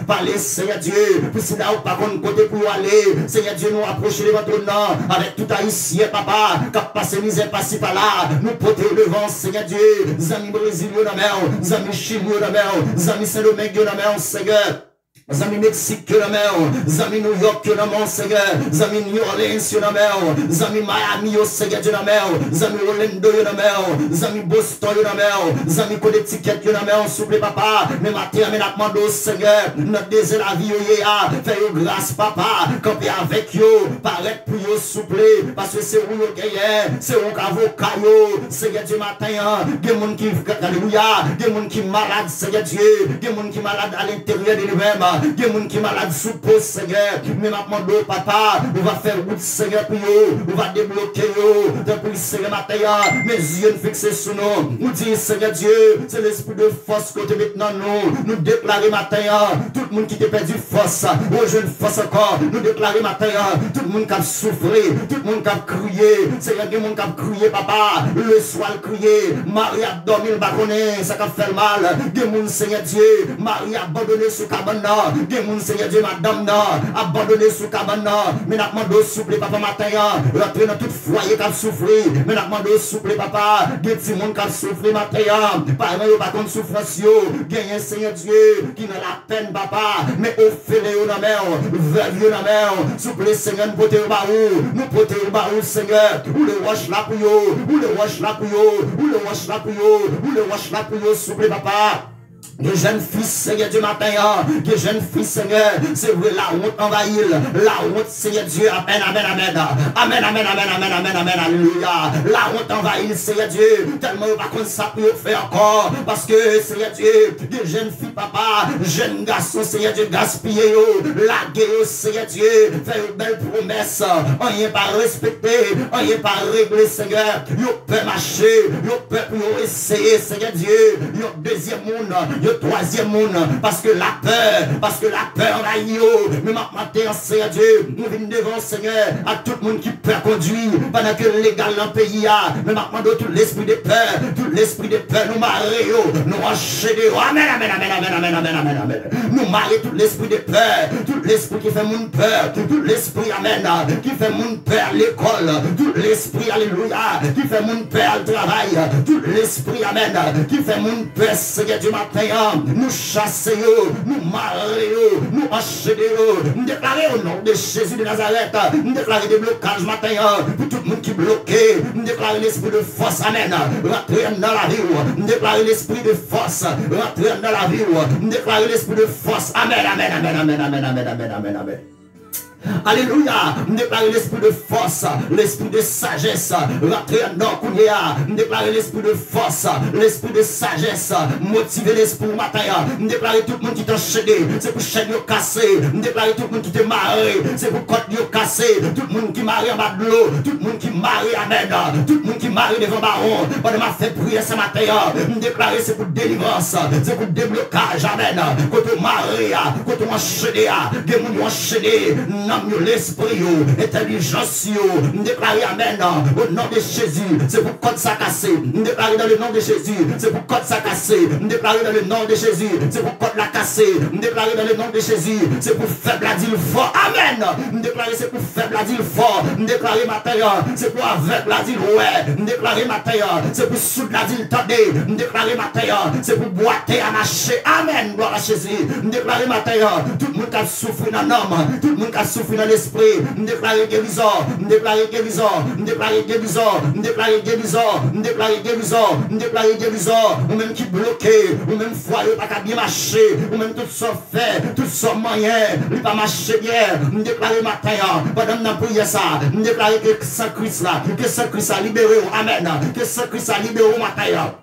parler Seigneur Dieu, pour c'est là où pas qu'on côté pour aller, Seigneur Dieu, nous approcher de votre nom, avec tout haïtien, papa, qui passe misère par-ci par-là, nous porter devant, Seigneur Dieu, amis brésiliens dans la mer, amis chiliens dans la mer, amis Saint-Domingue dans la mer, Seigneur. Zami Mexique que la mer, Zami New York que la mer, Seigneur, Zami New Orleans que la mer, Zami Miami au Seigneur de la mer, Zami Orlando que la mer, Zami Boston que la mer, Zami Connecticut que la mer, souple papa, mais matin, mais la demande au Seigneur, notre désir la vie, fais grâce papa, camper avec yo, paraître pour yo souple, parce que c'est où yo gagne, c'est où avocat yo, Seigneur Dieu matin, des gens qui, alléluia, des gens qui malades, Seigneur Dieu, des gens qui malades à l'intérieur de lui-même, des gens qui sont malades sous pose, Seigneur. Mais maintenant, papa, on va faire route, Seigneur, pour eux. On va débloquer eux. Depuis le Seigneur, matin, mes yeux fixés sur nous. Nous disons, Seigneur Dieu, c'est l'esprit de force que tu maintenant nous. Nous déclarer matin, tout le monde qui t'a perdu force, aux jeunes force encore. Nous déclarer matin, tout le monde qui a souffert, tout le monde qui a crié. Seigneur, des gens qui a crié, papa. Le soir, crié. Marie a dormi le baconnet, ça a fait mal. Des gens, Seigneur Dieu, Marie a abandonné ce cabane. Des gens, Seigneur Dieu, madame, abandonné sous cabane, mais n'a demandé souple, papa, matin, rentrer dans tout foyer qui a souffert, mais n'a demandé souple, papa, des petits monde qui a souffert, matin, parents, pas contre souffrance, gagnez, Seigneur Dieu, qui n'a la peine, papa, mais offrez-les au mer, veuve au mer, souple, Seigneur, nous portez au baou, nous portez au baou, Seigneur, ou le wash la pour ou le wash la pour ou le wash la pour ou le wash la pour souple, papa. Les jeunes fils, Seigneur Dieu, matin, les jeunes fils, Seigneur, c'est vrai, la honte envahit, la honte, Seigneur Dieu, amen, amen, amen, amen, amen, amen, amen, amen, amen, alléluia, la honte envahit, Seigneur Dieu, tellement par contre ça peut faire encore, parce que, Seigneur Dieu, les jeunes filles, papa, jeunes garçons, Seigneur Dieu, gaspiller, laguer, Seigneur Dieu, faire une belle promesse, rien pas respecter, rien pas régler, Seigneur, yo peut marcher, yo peut pour essayer, Seigneur Dieu, yo deuxième monde, yo troisième monde, parce que la peur envahit, mais maintenant, Seigneur Dieu, nous venons devant, Seigneur, à tout le monde qui peut conduire, pendant que légal dans le pays, mais maintenant, tout l'esprit de peur, nous marrer, nous enchaîner, amen, amen, amen, amen, amen, amen, amen, amen, nous marrer tout l'esprit de peur, tout l'esprit qui fait mon peur, tout l'esprit, amen, qui fait mon peur à l'école, tout l'esprit, alléluia, qui fait mon peur au travail, tout l'esprit, amen, qui fait mon peur, Seigneur du matin, nous chasser, nous marrer, nous enchaîner, nous déclarer au nom de Jésus de Nazareth, nous déclarer des blocages matin, pour tout le monde qui est bloqué, nous déclarer l'esprit de force, amen, rentrer dans la vie, nous déclarer l'esprit de force, rentrer dans la vie, nous déclarer l'esprit de force, amen, amen, amen, amen, amen, amen, amen, amen, amen. Alléluia, nous déclarons l'esprit de force, l'esprit de sagesse, rentrer dans Kounia, nous déclarons l'esprit de force, l'esprit de sagesse, motiver l'esprit matin, nous déclarons tout le monde qui t'a enchaîné, c'est pour chaîne cassé, nous déclarons tout le monde qui t'a marré, c'est pour côte cassé, tout le monde qui marre en bas de l'eau, tout le monde qui marre, amen, tout le monde qui marre devant baron, pendant ma fait prier ce matin, nous déclarons c'est pour délivrance, c'est pour déblocage, amen, quand on marre, quand on enchaîné, des gens enchaîné, l'esprit, intelligence, nous déclarons amen au nom de Jésus, c'est pour code ça cassé, nous déclarons dans le nom de Jésus, c'est pour code ça cassé, nous déclarons dans le nom de Jésus, c'est pour code la cassé, nous déclarons dans le nom de Jésus, c'est pour faible à dire fort, amen, nous déclarons c'est pour faible à dire fort, nous déclarons matin, c'est pour aveugle à dire ouais, nous déclarons matin, c'est pour soude à dire tendez, nous déclarons matin, c'est pour boiter à marcher, amen, gloire à Jésus, nous déclarons matin, tout le monde qui a souffert dans l'homme, tout le monde qui a souffert dans l'esprit, nous déclarons guérison, nous déclarons guérison, nous déclarons guérison, nous déclarons guérison, nous déclarons guérison, nous déclarons guérison, ou même qui bloqué, ou même foyer pas qu'à bien marcher, ou même tout ça fait, tout ça moyen, il pas marcher bien, nous déclarons matin, pendant que nous prions ça, nous déclarons que Saint Christ là, que Saint Christ a libéré, amen, que Saint Christ a libéré matin.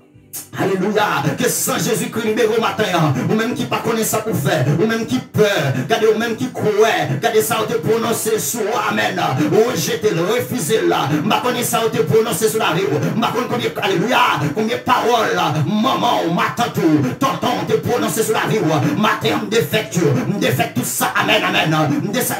Alléluia, que sans Jésus-Christ libéré au matin, ou même qui pas connaît ça pour faire, ou même qui peur, regardez, ou même qui croit, regardez ça, on te prononcer sur amen, ou jeter le refuser là, ma connaît ça, on te prononcer sur la vie, ma connaît combien, alléluia, combien paroles, maman, ma tante, tonton, te prononcer sur la vie, matin, on défecte tout ça, amen, amen,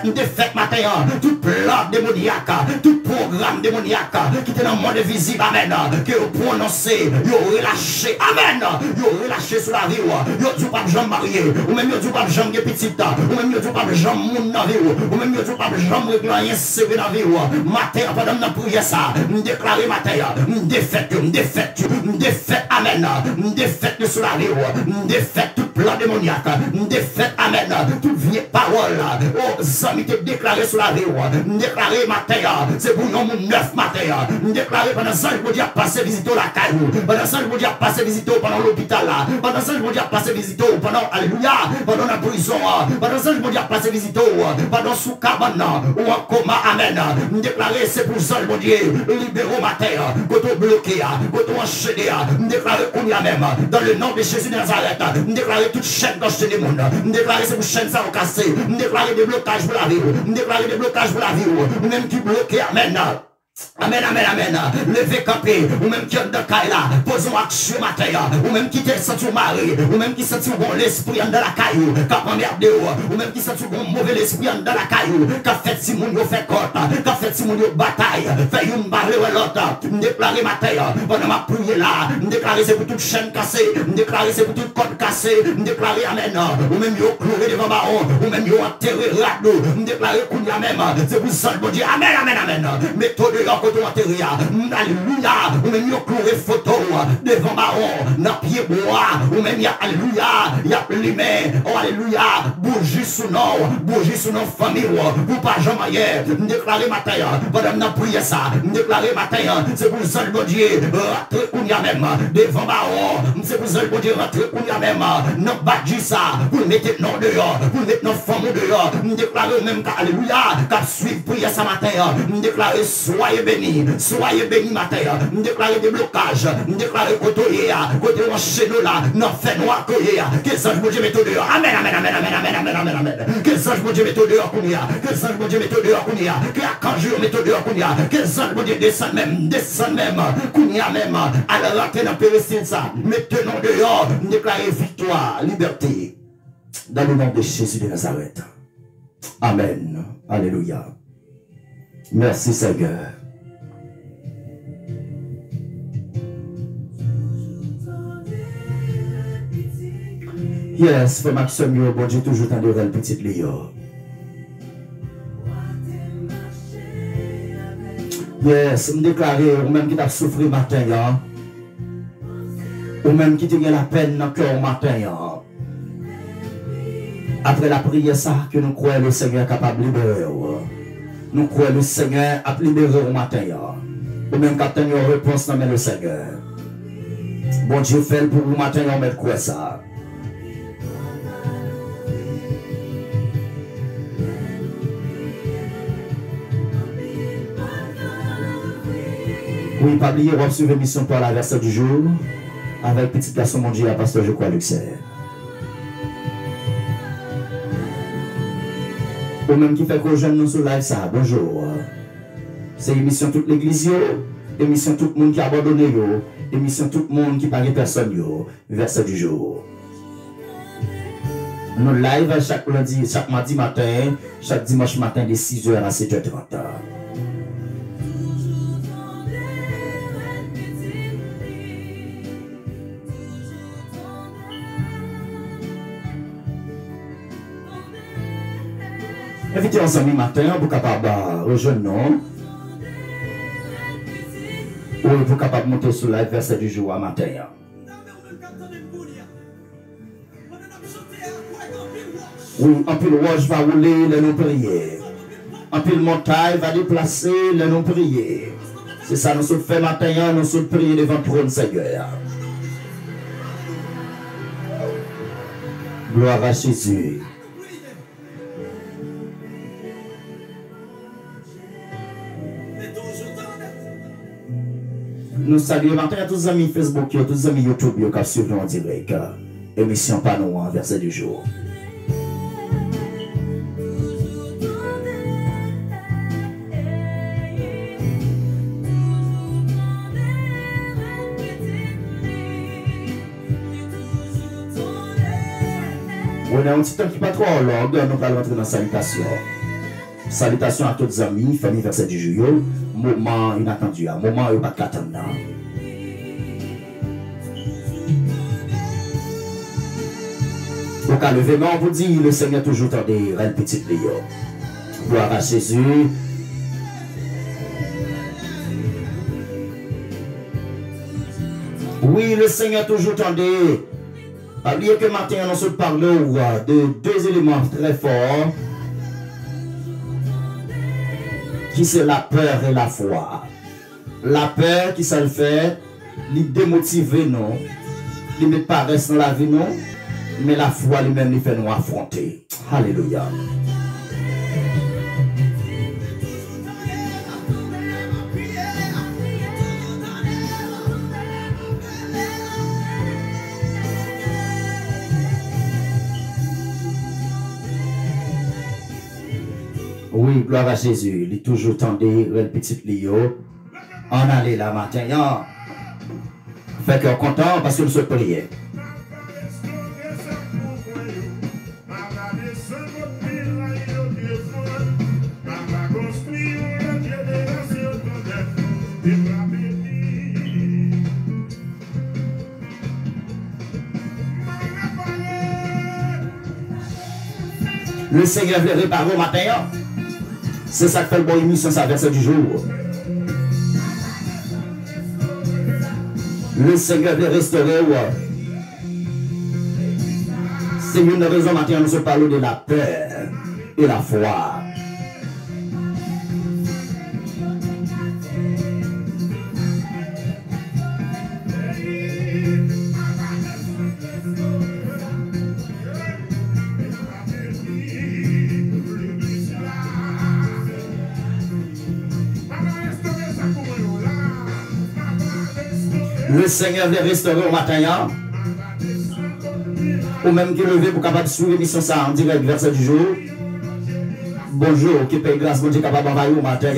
on défecte matin, tout plan démoniaque, tout programme démoniaque, qui est dans le monde visible, amen, que vous prononcez, vous relâchez, amen, vous relâchez sur la vie, vous dites pas de gens mariés, ou même vous dites pas de gens petites, ou même vous dites pas de gens moun dans la vie, ou même vous dites pas de gens rien serré dans la vie, matin, pendant que nous prions ça, nous déclarons matin, nous défaites, amen, nous défaites sur la vie, nous défaites tout plan démoniaque, nous défaites, amen, toute vieille parole, aux amis te déclaré sur la vie, nous déclarons matin, c'est pour nous neuf matin, nous déclarons pendant ça, je peux dire passer visiter la caillou, pendant ça, je peux dire passer visiter pendant l'hôpital, pendant ça, je peux dire passer visiter pendant, alléluia, pendant la prison, pendant ça, je peux dire passer visiter pendant sous cabane, ou en coma, amen, nous déclarons c'est pour ça, je peux dire libéraux matin, quand on bloqué, quand on enchaîné, nous déclarons qu'on y a même, dans le nom de Jésus de Nazareth, nous déclarons toute chaîne quand je te demande, nous déclarons c'est pour chaîne ça au cassé, nous déclarons des blocages pour la vie, nous déclarons des blocages pour la vie, nous même qui bloqué, amen. Amen, amen, amen. Levez campé, ou même qui est dans la là, posons action matin, ou même qui t'est senti mari, ou même qui senti bon l'esprit dans la caillou, qu'a emmerdé, ou même qui senti bon mauvais l'esprit dans la caillou, qu'a fait si moun yo fait corte, qu'a fait si moun yo bataille, fait une barre ou l'autre, déclarer matin, pendant ma prière là, déclarer c'est pour toute chaîne cassée, déclarer c'est pour toute corde cassée, déclarer amen, ou même yo cloué devant baron, ou même yo enterré radeau, déclarer qu'on y a même, c'est pour ça le bon Dieu, amen, amen, amen, méthode côté enterré. Alléluia. Ou même yon couré photo devant baron, dans pied bois. Ou même y'a alléluia. Y'a plumé. Oh alléluia. Bougie sous nos familles. Ou pas jamais. Déclarer matin. Pendant que prier ça. Déclarer matin. C'est pour ça le bon Dieu. Rentrer où y a même. Devant baron. C'est pour ça le bon Dieu. Rentrer où y a même. Non badji ça. Pour mettre nos dehors. Pour mettre nos femmes dehors. Déclarer même qu'alléluia. Qu'à suivre prier ça matin. Déclarer soyez bénis. Soyez bénis matin. Déclarer des blocages. Déclarer côté chez nous là. Non fait noir coyer. Que ça je vous dis mette dehors. Amen, amen, amen, amen, amen, amen, amen, amen. Que ça je vous dis mette dehors Kounia. Que ça je vous dis mette dehors Kounia. Que quand je mette dehors Kounia. Que ça je vous dis descend même Kounia même. Alors rentrer dans Palestine ça. Maintenant dehors. Déclarer victoire, liberté. Dans le nom de Jésus de Nazareth. Amen. Alléluia. Merci Seigneur. Yes, frère Maxime, bon Dieu toujours dans le petit Léo. Yes, me déclarer, ou même qui t'a souffert matin, ou même qui t'a eu la peine dans le cœur matin. Après la prière, ça, que nous croyons le Seigneur est capable de libérer. Nous croyons le Seigneur a libéré au matin. Ou même quand tu as une réponse dans le Seigneur. Bon Dieu fait pour vous matin, on met quoi ça? Oui, pas oublier, on va suivre l'émission pour la verset du jour. Avec petit garçon, mon Dieu, la pasteur, je crois, Luxer. Ou même qui fait que les jeunes nous sur live ça, bonjour. C'est l'émission toute l'église, émission tout le monde qui a abandonné, émission tout le monde qui parle personne, verset du jour. Nous live chaque lundi, chaque mardi matin, chaque dimanche matin de 6h à 7h30. Invitez ensemble matin pour capable rejoindre nous. Ou pour capable monter sur la verset du jour à matin. Oui, un peu le rouge va rouler, les noms prier. Un peu le montagne va déplacer, les noms prier. C'est ça, nous sommes fait matin, nous sommes prier devant le trône Seigneur. Gloire à Jésus. Nous saluons matin à tous les amis Facebook, tous les amis YouTube qui suivent nous en direct. Émission pas nous en verset du jour. On a un petit temps qui pas trop long, nous allons rentrer dans la salutation. Salutations à tous les amis, famille verset du jour. Moment inattendu, moment où pas qu'attendre. Au cas levé, on vous dit, le Seigneur toujours tendait une petite Léo. Gloire à Jésus. Oui, le Seigneur toujours tendait. Oubliez que matin, on se parle de deux éléments très forts. Qui c'est la peur et la foi. La peur qui ça le fait, il démotive nous, il met paresse dans la vie nous, mais la foi lui-même il fait nous affronter. Alléluia. Oui, gloire à Jésus. Il est toujours tendu, le petit Léo. On allait là matin. Fait qu'on est content parce qu'on se priait. Le Seigneur veut réparer au matin. C'est ça que fait le bon émission, ça verset du jour. Le Seigneur veut restaurer. C'est une raison maintenant nous se parler de la paix et la foi. Le Seigneur veut restaurer au matin. Ou même qui levé pour capable de suivre l'émission ça en direct, verset du jour. Bonjour, qui paye grâce, bon Dieu capable d'envahir au matin.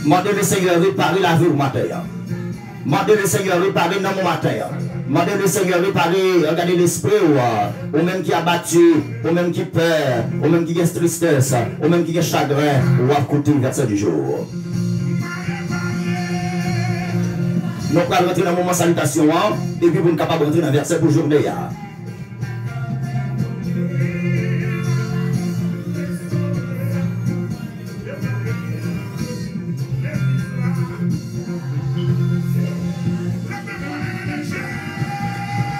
Mandez le Seigneur réparer la vie au matin. Mandez le Seigneur réparer dans mon matin. Mandez le Seigneur réparer, regardez l'esprit ou même qui a battu, ou même qui peur, ou même qui a tristesse, ou même qui a chagrin, ou à côté verset du jour. Nous allons rentrer dans le moment de salutation, et puis vous êtes capable de rentrer dans le verset pour journée.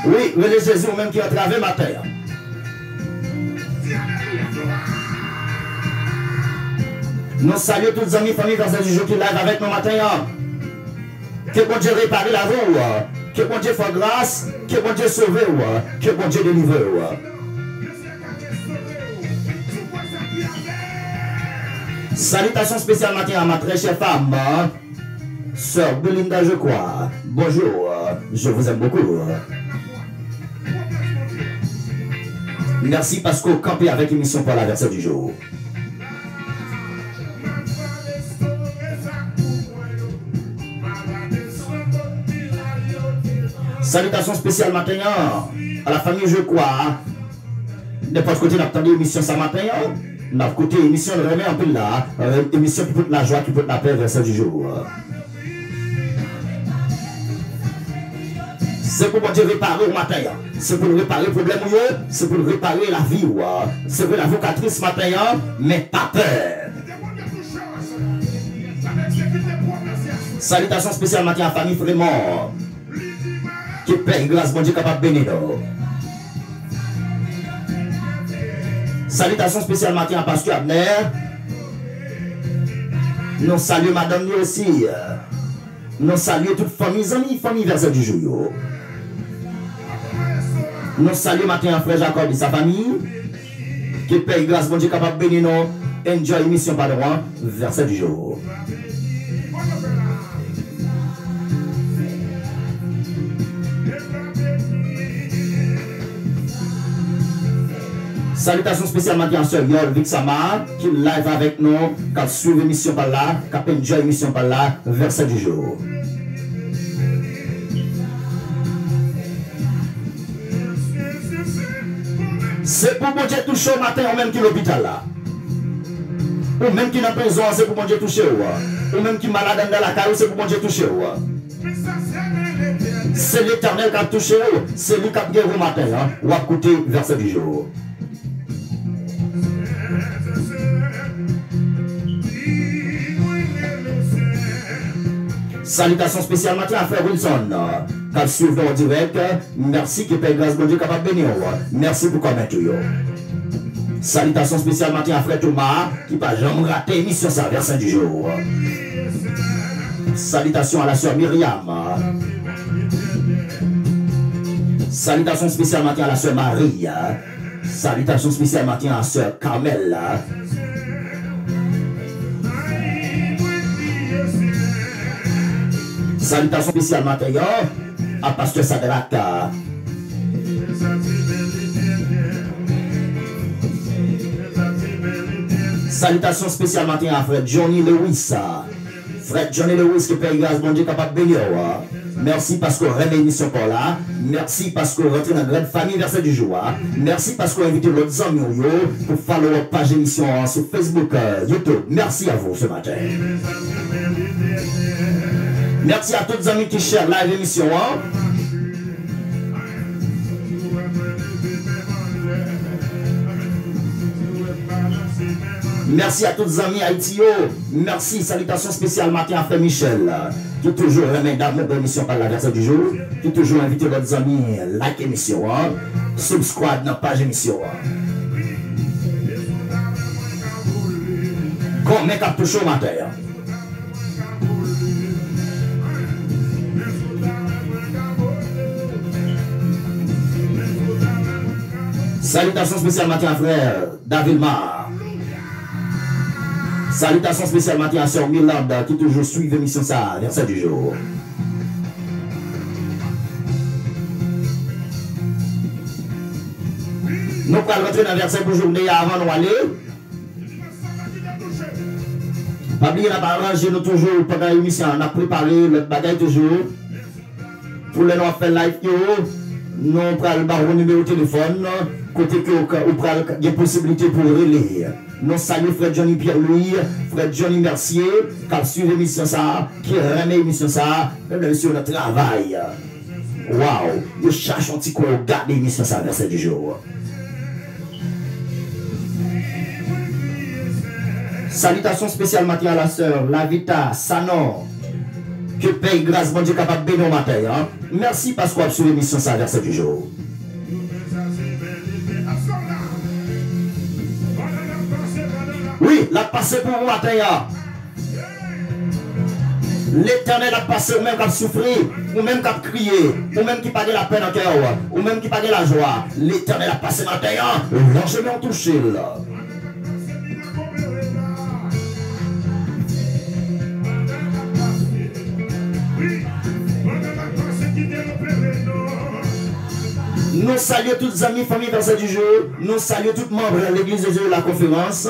Oui, venez Jésus ou même qui a traversé ma terre. Nous saluons tous les amis, familles, verset du jour qui live avec nous matin. Que bon Dieu répare la roue, que bon Dieu fasse grâce, que bon Dieu sauve, que bon Dieu délivre. Salutations spéciales matin à ma très chère femme, sœur Belinda, je crois. Bonjour, je vous aime beaucoup. Merci parce qu'on campé avec l'émission pour la verset du jour. Salutations spéciales matin à la famille je crois. N'importe côté n'attendez l'émission ce matin. N'a côté émission de remet un peu là. Émission qui peut la joie, qui peut la paix verset du jour. C'est pour Dieu réparer au matin. C'est pour réparer le problème, c'est pour réparer la vie. C'est pour la vocatrice matin, mais pas peur. Salutations spéciales matin à la famille Frémont. Qui paye grâce, bon Dieu capable de bénir. Salutations spéciales matin à Pasteur Abner. Nous saluons madame nous aussi. Nous saluons toute famille, amis, famille verset du jour. Nous saluons matin à frère Jacob et sa famille. Qui paye grâce, bon Dieu capable de bénir nous. Enjoy mission par droit, verset du jour. Salutations spéciales maintenant à Sœur Yol Vixama qui live avec nous, qui suit l'émission par là, qui enjoy l'émission par là, verset du jour. C'est pour bon Dieu toucher au matin ou même qui l'hôpital là. Ou même qui n'a pas besoin, c'est pour bon Dieu toucher ou même qui malade dans la caille, c'est pour bon Dieu toucher c'est l'Éternel qui a touché, c'est lui qui a guéri au matin, ou à côté verset du jour. Salutations spéciales matin à frère Wilson, qui suit en direct. Merci qui paye grâce, bon Dieu capable de bénir. Merci pour commenter. Salutations spéciales matin à frère Thomas, qui n'a jamais raté l'émission ça, verset du jour. Salutations à la sœur Myriam. Salutations spéciales matin à la sœur Marie. Salutations spéciales matin à la sœur Carmel. Salutations spéciales matin à pasteur Sadraka. Salutations spéciales matin à frère Johnny Lewis. Frère Johnny Lewis qui paye grâce, bon Dieu capable de bénir. Merci parce qu'on remet l'émission pour là. Merci parce qu'on rentre dans la grande famille verset du jour. Merci parce qu'on invite l'autre amis pour follow la page émission sur Facebook, YouTube. Merci à vous ce matin. Merci à tous les amis qui share live émission. Merci à tous les amis Haïti. Merci, salutations spéciales matin à Frère Michel, qui toujours remet d'amour d'émission par la version du jour, qui toujours invite votre amis like émission, subscribe dans la page émission. Comme mec a touché au matin. Salutations spéciales matin à frère David Mar. Salutations spéciales matin à sœur Milad qui toujours suit l'émission ça, verset du jour. Nous allons rentrer dans le verset pour journée avant de aller. Pas oublier, on a arrangé nous toujours pendant l'émission, on a préparé le bagage toujours. Pour les gens faire live, nous allons le numéro de téléphone, côté que vous avez des possibilités pour relayer. Nous saluons frère Johnny Pierre-Louis, frère Johnny Mercier, qui a suivi l'émission ça, qui remet l'émission ça, même sur le travail. Waouh! Nous cherchons un petit coup à regarder l'émission ça, verset du jour. Salutations spéciales matin à la sœur Lavita Sanon. Que paye grâce, bon Dieu, capable de bénir au matin. Hein? Merci parce qu'on a sur l'émission ça, verset du jour. Oui, la passé pour vous matin. Hein? L'Éternel a passé, ou même qui a souffert, ou même qui a crié, ou même qui a la peine en cœur, ou même qui a la joie. L'Éternel a passé matin. L'enchaînement touché là. Nous saluons tous les amis, famille, verset du jour. Nous saluons tous les membres de l'église de Dieu de la conférence.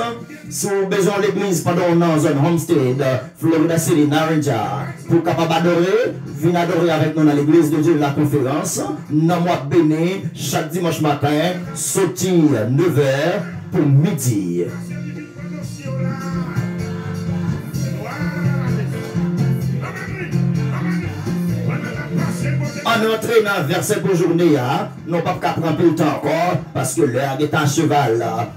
Si vous avez besoin de l'église pendant une zone Homestead, Florida City, Naranja, pour capable adorer, venez adorer avec nous dans l'église de Dieu de la conférence. Dans le mois béni, chaque dimanche matin, sortir 9h pour midi. En entrée dans le verset pour journée, nous ne pouvons pas prendre le temps encore parce que l'heure est en cheval. Là.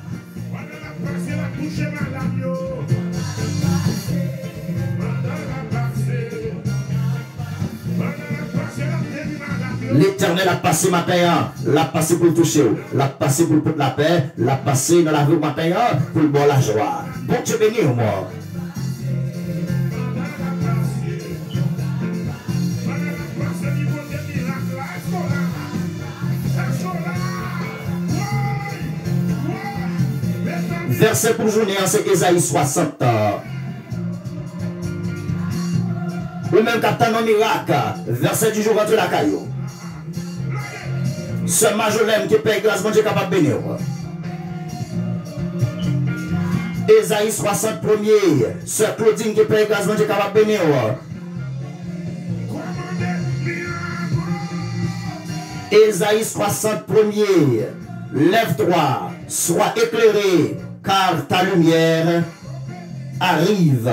L'Éternel a passé matin, l'a passé pour le toucher, l'a passé pour la paix, l'a passé dans la rue matin pour le bon la joie. Bon Dieu béni moi. Verset pour journée, c'est Ésaïe 60. Ou même Captain en miracle, verset du jour entre la caillou. Ce majolème qui paye grâce, bon Dieu capable de bénir. Ésaïe 60 premier, Sœur Claudine qui paye grâce, bon Dieu capable de bénir. Ésaïe 60 premier, lève-toi, sois éclairé, car ta lumière arrive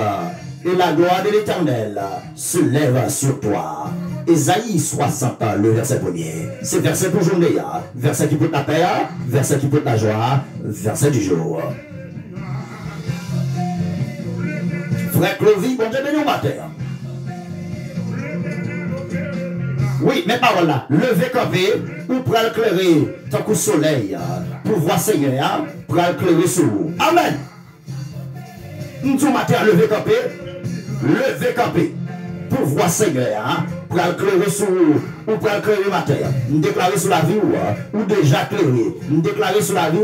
et la gloire de l'Éternel se lève sur toi. Ésaïe 60, le verset premier. C'est verset pour journée, verset qui peut la paix, verset qui peut la joie, verset du jour. Frère Clovis, bon Dieu béni au matin. Oui, mes paroles là, levez camper, ou pour éclairer tant que soleil, pour voir Seigneur, pour éclairer sur vous. Amen. Nous tout matin, levez camper, pour voir Seigneur, pour éclairer sur vous, ou pour éclairer matin. Nous déclarer sur la vie ou déjà éclairé. Nous déclarer sur la vie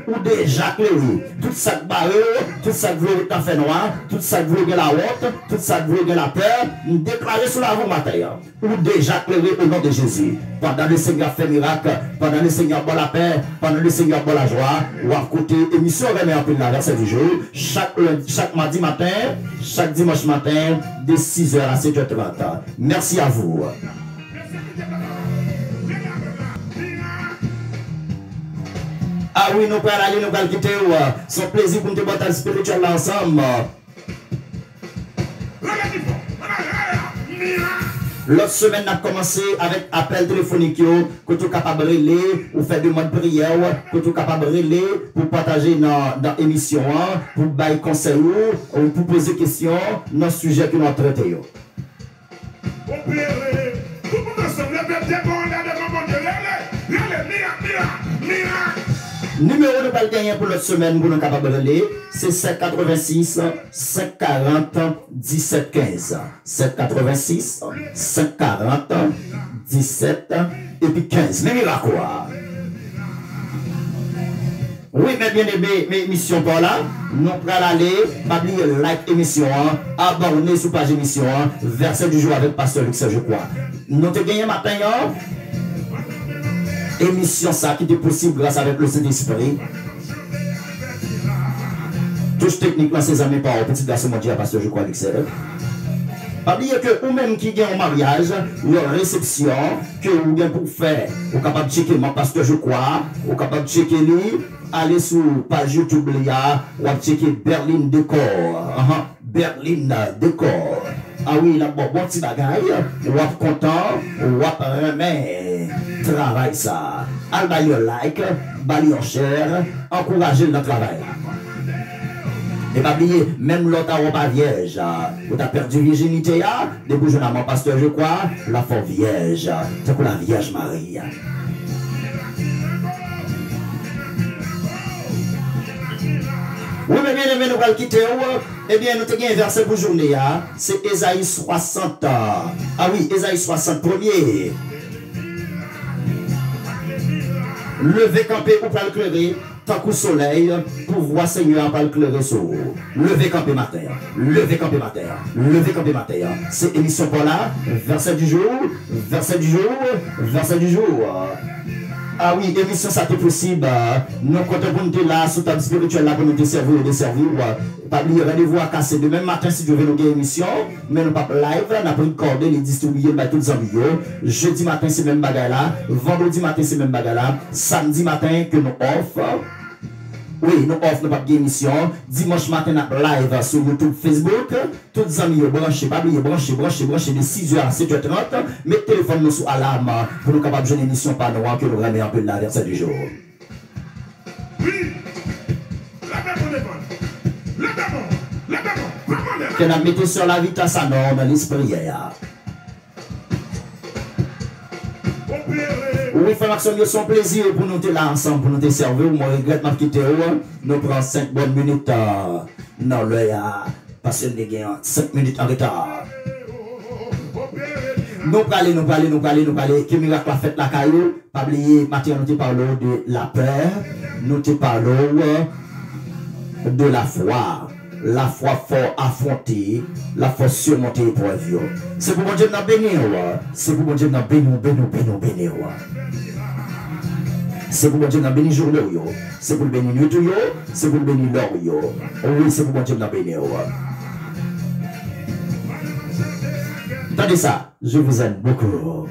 ou déjà éclairé. Tout ça de barré, tout ça de veut être fait noir, tout ça de veut la honte, tout ça de veut la peur. Nous déclarer sur la vie matin. Ou déjà éclairé au nom de Jésus. Pendant le Seigneur fait miracle, pendant le Seigneur bon la paix, pendant le Seigneur bon la joie, ou à côté, émission remet en plus la verset du jour, chaque mardi matin, chaque dimanche matin, de 6h à 7h30. Merci à vous. Ah oui, nous pouvons aller, nous pouvons quitter. C'est un plaisir pour nous te battre spirituel ensemble. L'autre semaine, on a commencé avec appel téléphonique, que tu es capable de relayer, ou faire demande de prière, que tu es capable de relayer pour partager dans l'émission, pour bailler conseil, ou pour poser des questions dans le sujet que nous avons traité. Numéro de balle gagné pour l'autre semaine, pour nous capables de relayer, c'est 786 540 1715. 786 540 17 et puis 15. Mais là quoi? Oui, mais bien aimé, mes émissions par là, nous allons aller, pas oublier like émission, abonner sur page émission, verset du jour avec Pasteur Luc, je crois. Nous te gagnons matin, émission ça qui était possible grâce avec le Saint-Esprit. Touche techniquement ses amis par un petit garçon mondial parce que je crois que c'est pas oublier que ou même qui gagne un mariage ou une réception que ou bien pour faire ou capable de checker moi parce que je crois ou capable de checker lui aller sur page YouTube ou checker Berlin Décor Berlin Décor. Ah oui, là, bon petit bagaille, ou êtes content, ou êtes remet, travail ça. Allez, like, balayez en share, encouragez le travail. Et pas oublier, même l'autre ou pas vierge, vous avez perdu virginité, depuis jeune amant pasteur, je crois, la fort vierge, c'est pour la Vierge Marie. Oui, mais bien aimé, nous allons quitter. Eh bien, nous avons un verset pour journée. C'est Ésaïe 60. Ah oui, Ésaïe 60, premier. Levez camper ou pas le clairer, tant qu'au soleil, pour voir Seigneur pas le clairer sur vous. Levez camper matin. Levez camper matin. Levez camper matin. C'est émission pour là. Verset du jour. Verset du jour. Verset du jour. Ah oui, émission ça c'est possible. Nous comptons pour nous là, sous table spirituelle là pour nous servir et desservir. Pas oublier rendez-vous à casser demain matin si tu veux nous gagner émission. Mais nous pas live, on a pris une corde, les distribuer by tous les amis. Jeudi matin c'est même bagarre là. Vendredi matin c'est même bagarre là. Samedi matin que nous off. Oui, nous offrons pas de émission. Dimanche matin, nous live sur YouTube, Facebook. Tous les amis, branchez, pas oublier, branchez de 6h à 7h30. Mettez le téléphone sous alarme pour nous capables de jouer une émission par nous que nous remettons un peu la verset du jour. Oui, que nous mettons sur la vitesse à norme l'esprit. Oui, frère Maxime, c'est un plaisir pour nous être là ensemble, pour nous te servir. Moi, je regrette ma quitter. Nous prenons 5 bonnes minutes. Non, là, parce que nous avons 5 minutes en retard. Nous parlons. Que miracle a fait la caillou. Pas oublier, Mathieu, nous te parlons de la paix. Nous te parlons de la foi. La foi fort affrontée, la foi surmontée pour Dieu. C'est pour mon Dieu nous bénir. C'est pour mon Dieu nous bénir. C'est pour mon Dieu nous bénir jour là. C'est pour le bénir nuit. C'est pour le bénir l'heure. Oui, c'est pour mon Dieu nous bénir. Attendez ça, je vous aime beaucoup.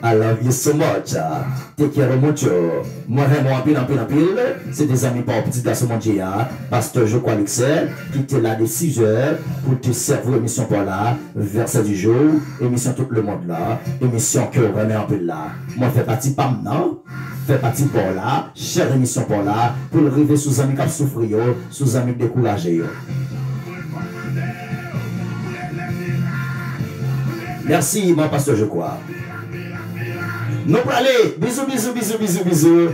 I love you so much. Take care of much. Moi, vraiment, en pile. C'est des amis par petit garçon mondial. Pasteur Je crois Luxel, qui était là de 6h pour te servir l'émission par là. Verset du jour. Émission tout le monde là. Émission que on remet un peu là. Moi, fais partie pas maintenant. Fais partie pour là. Chère émission pour là. Pour le arriver sous amis qui souffrir, sous amis découragés. Merci, mon pasteur Je crois. Nous pour aller, bisous.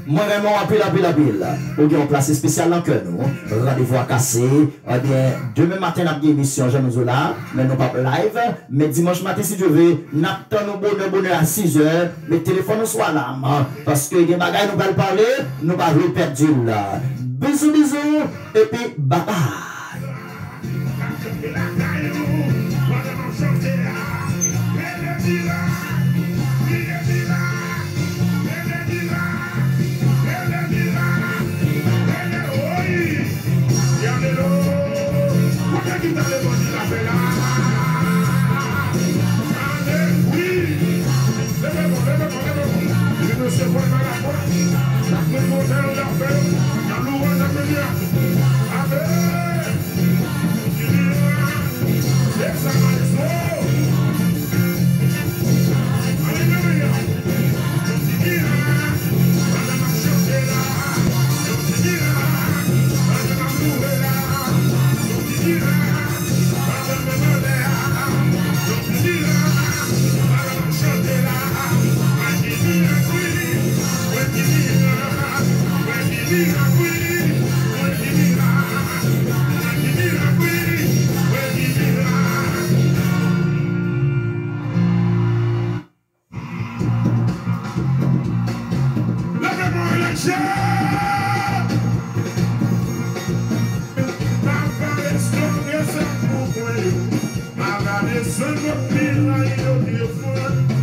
Moi vraiment, appel. Ou bien on place spécial dans que nous. Rendez-vous à casser. Eh bien, demain matin, on a une émission, Jean Nouzola. Mais nous pas live. Mais dimanche matin, si tu veux, nous attendons bonheur à 6h. Mais téléphone nous soit là. Parce que les bagailles nous allons parler, nous pas le perdre là. Bisous. Et puis, bye bye. Send up me like you, dear friend.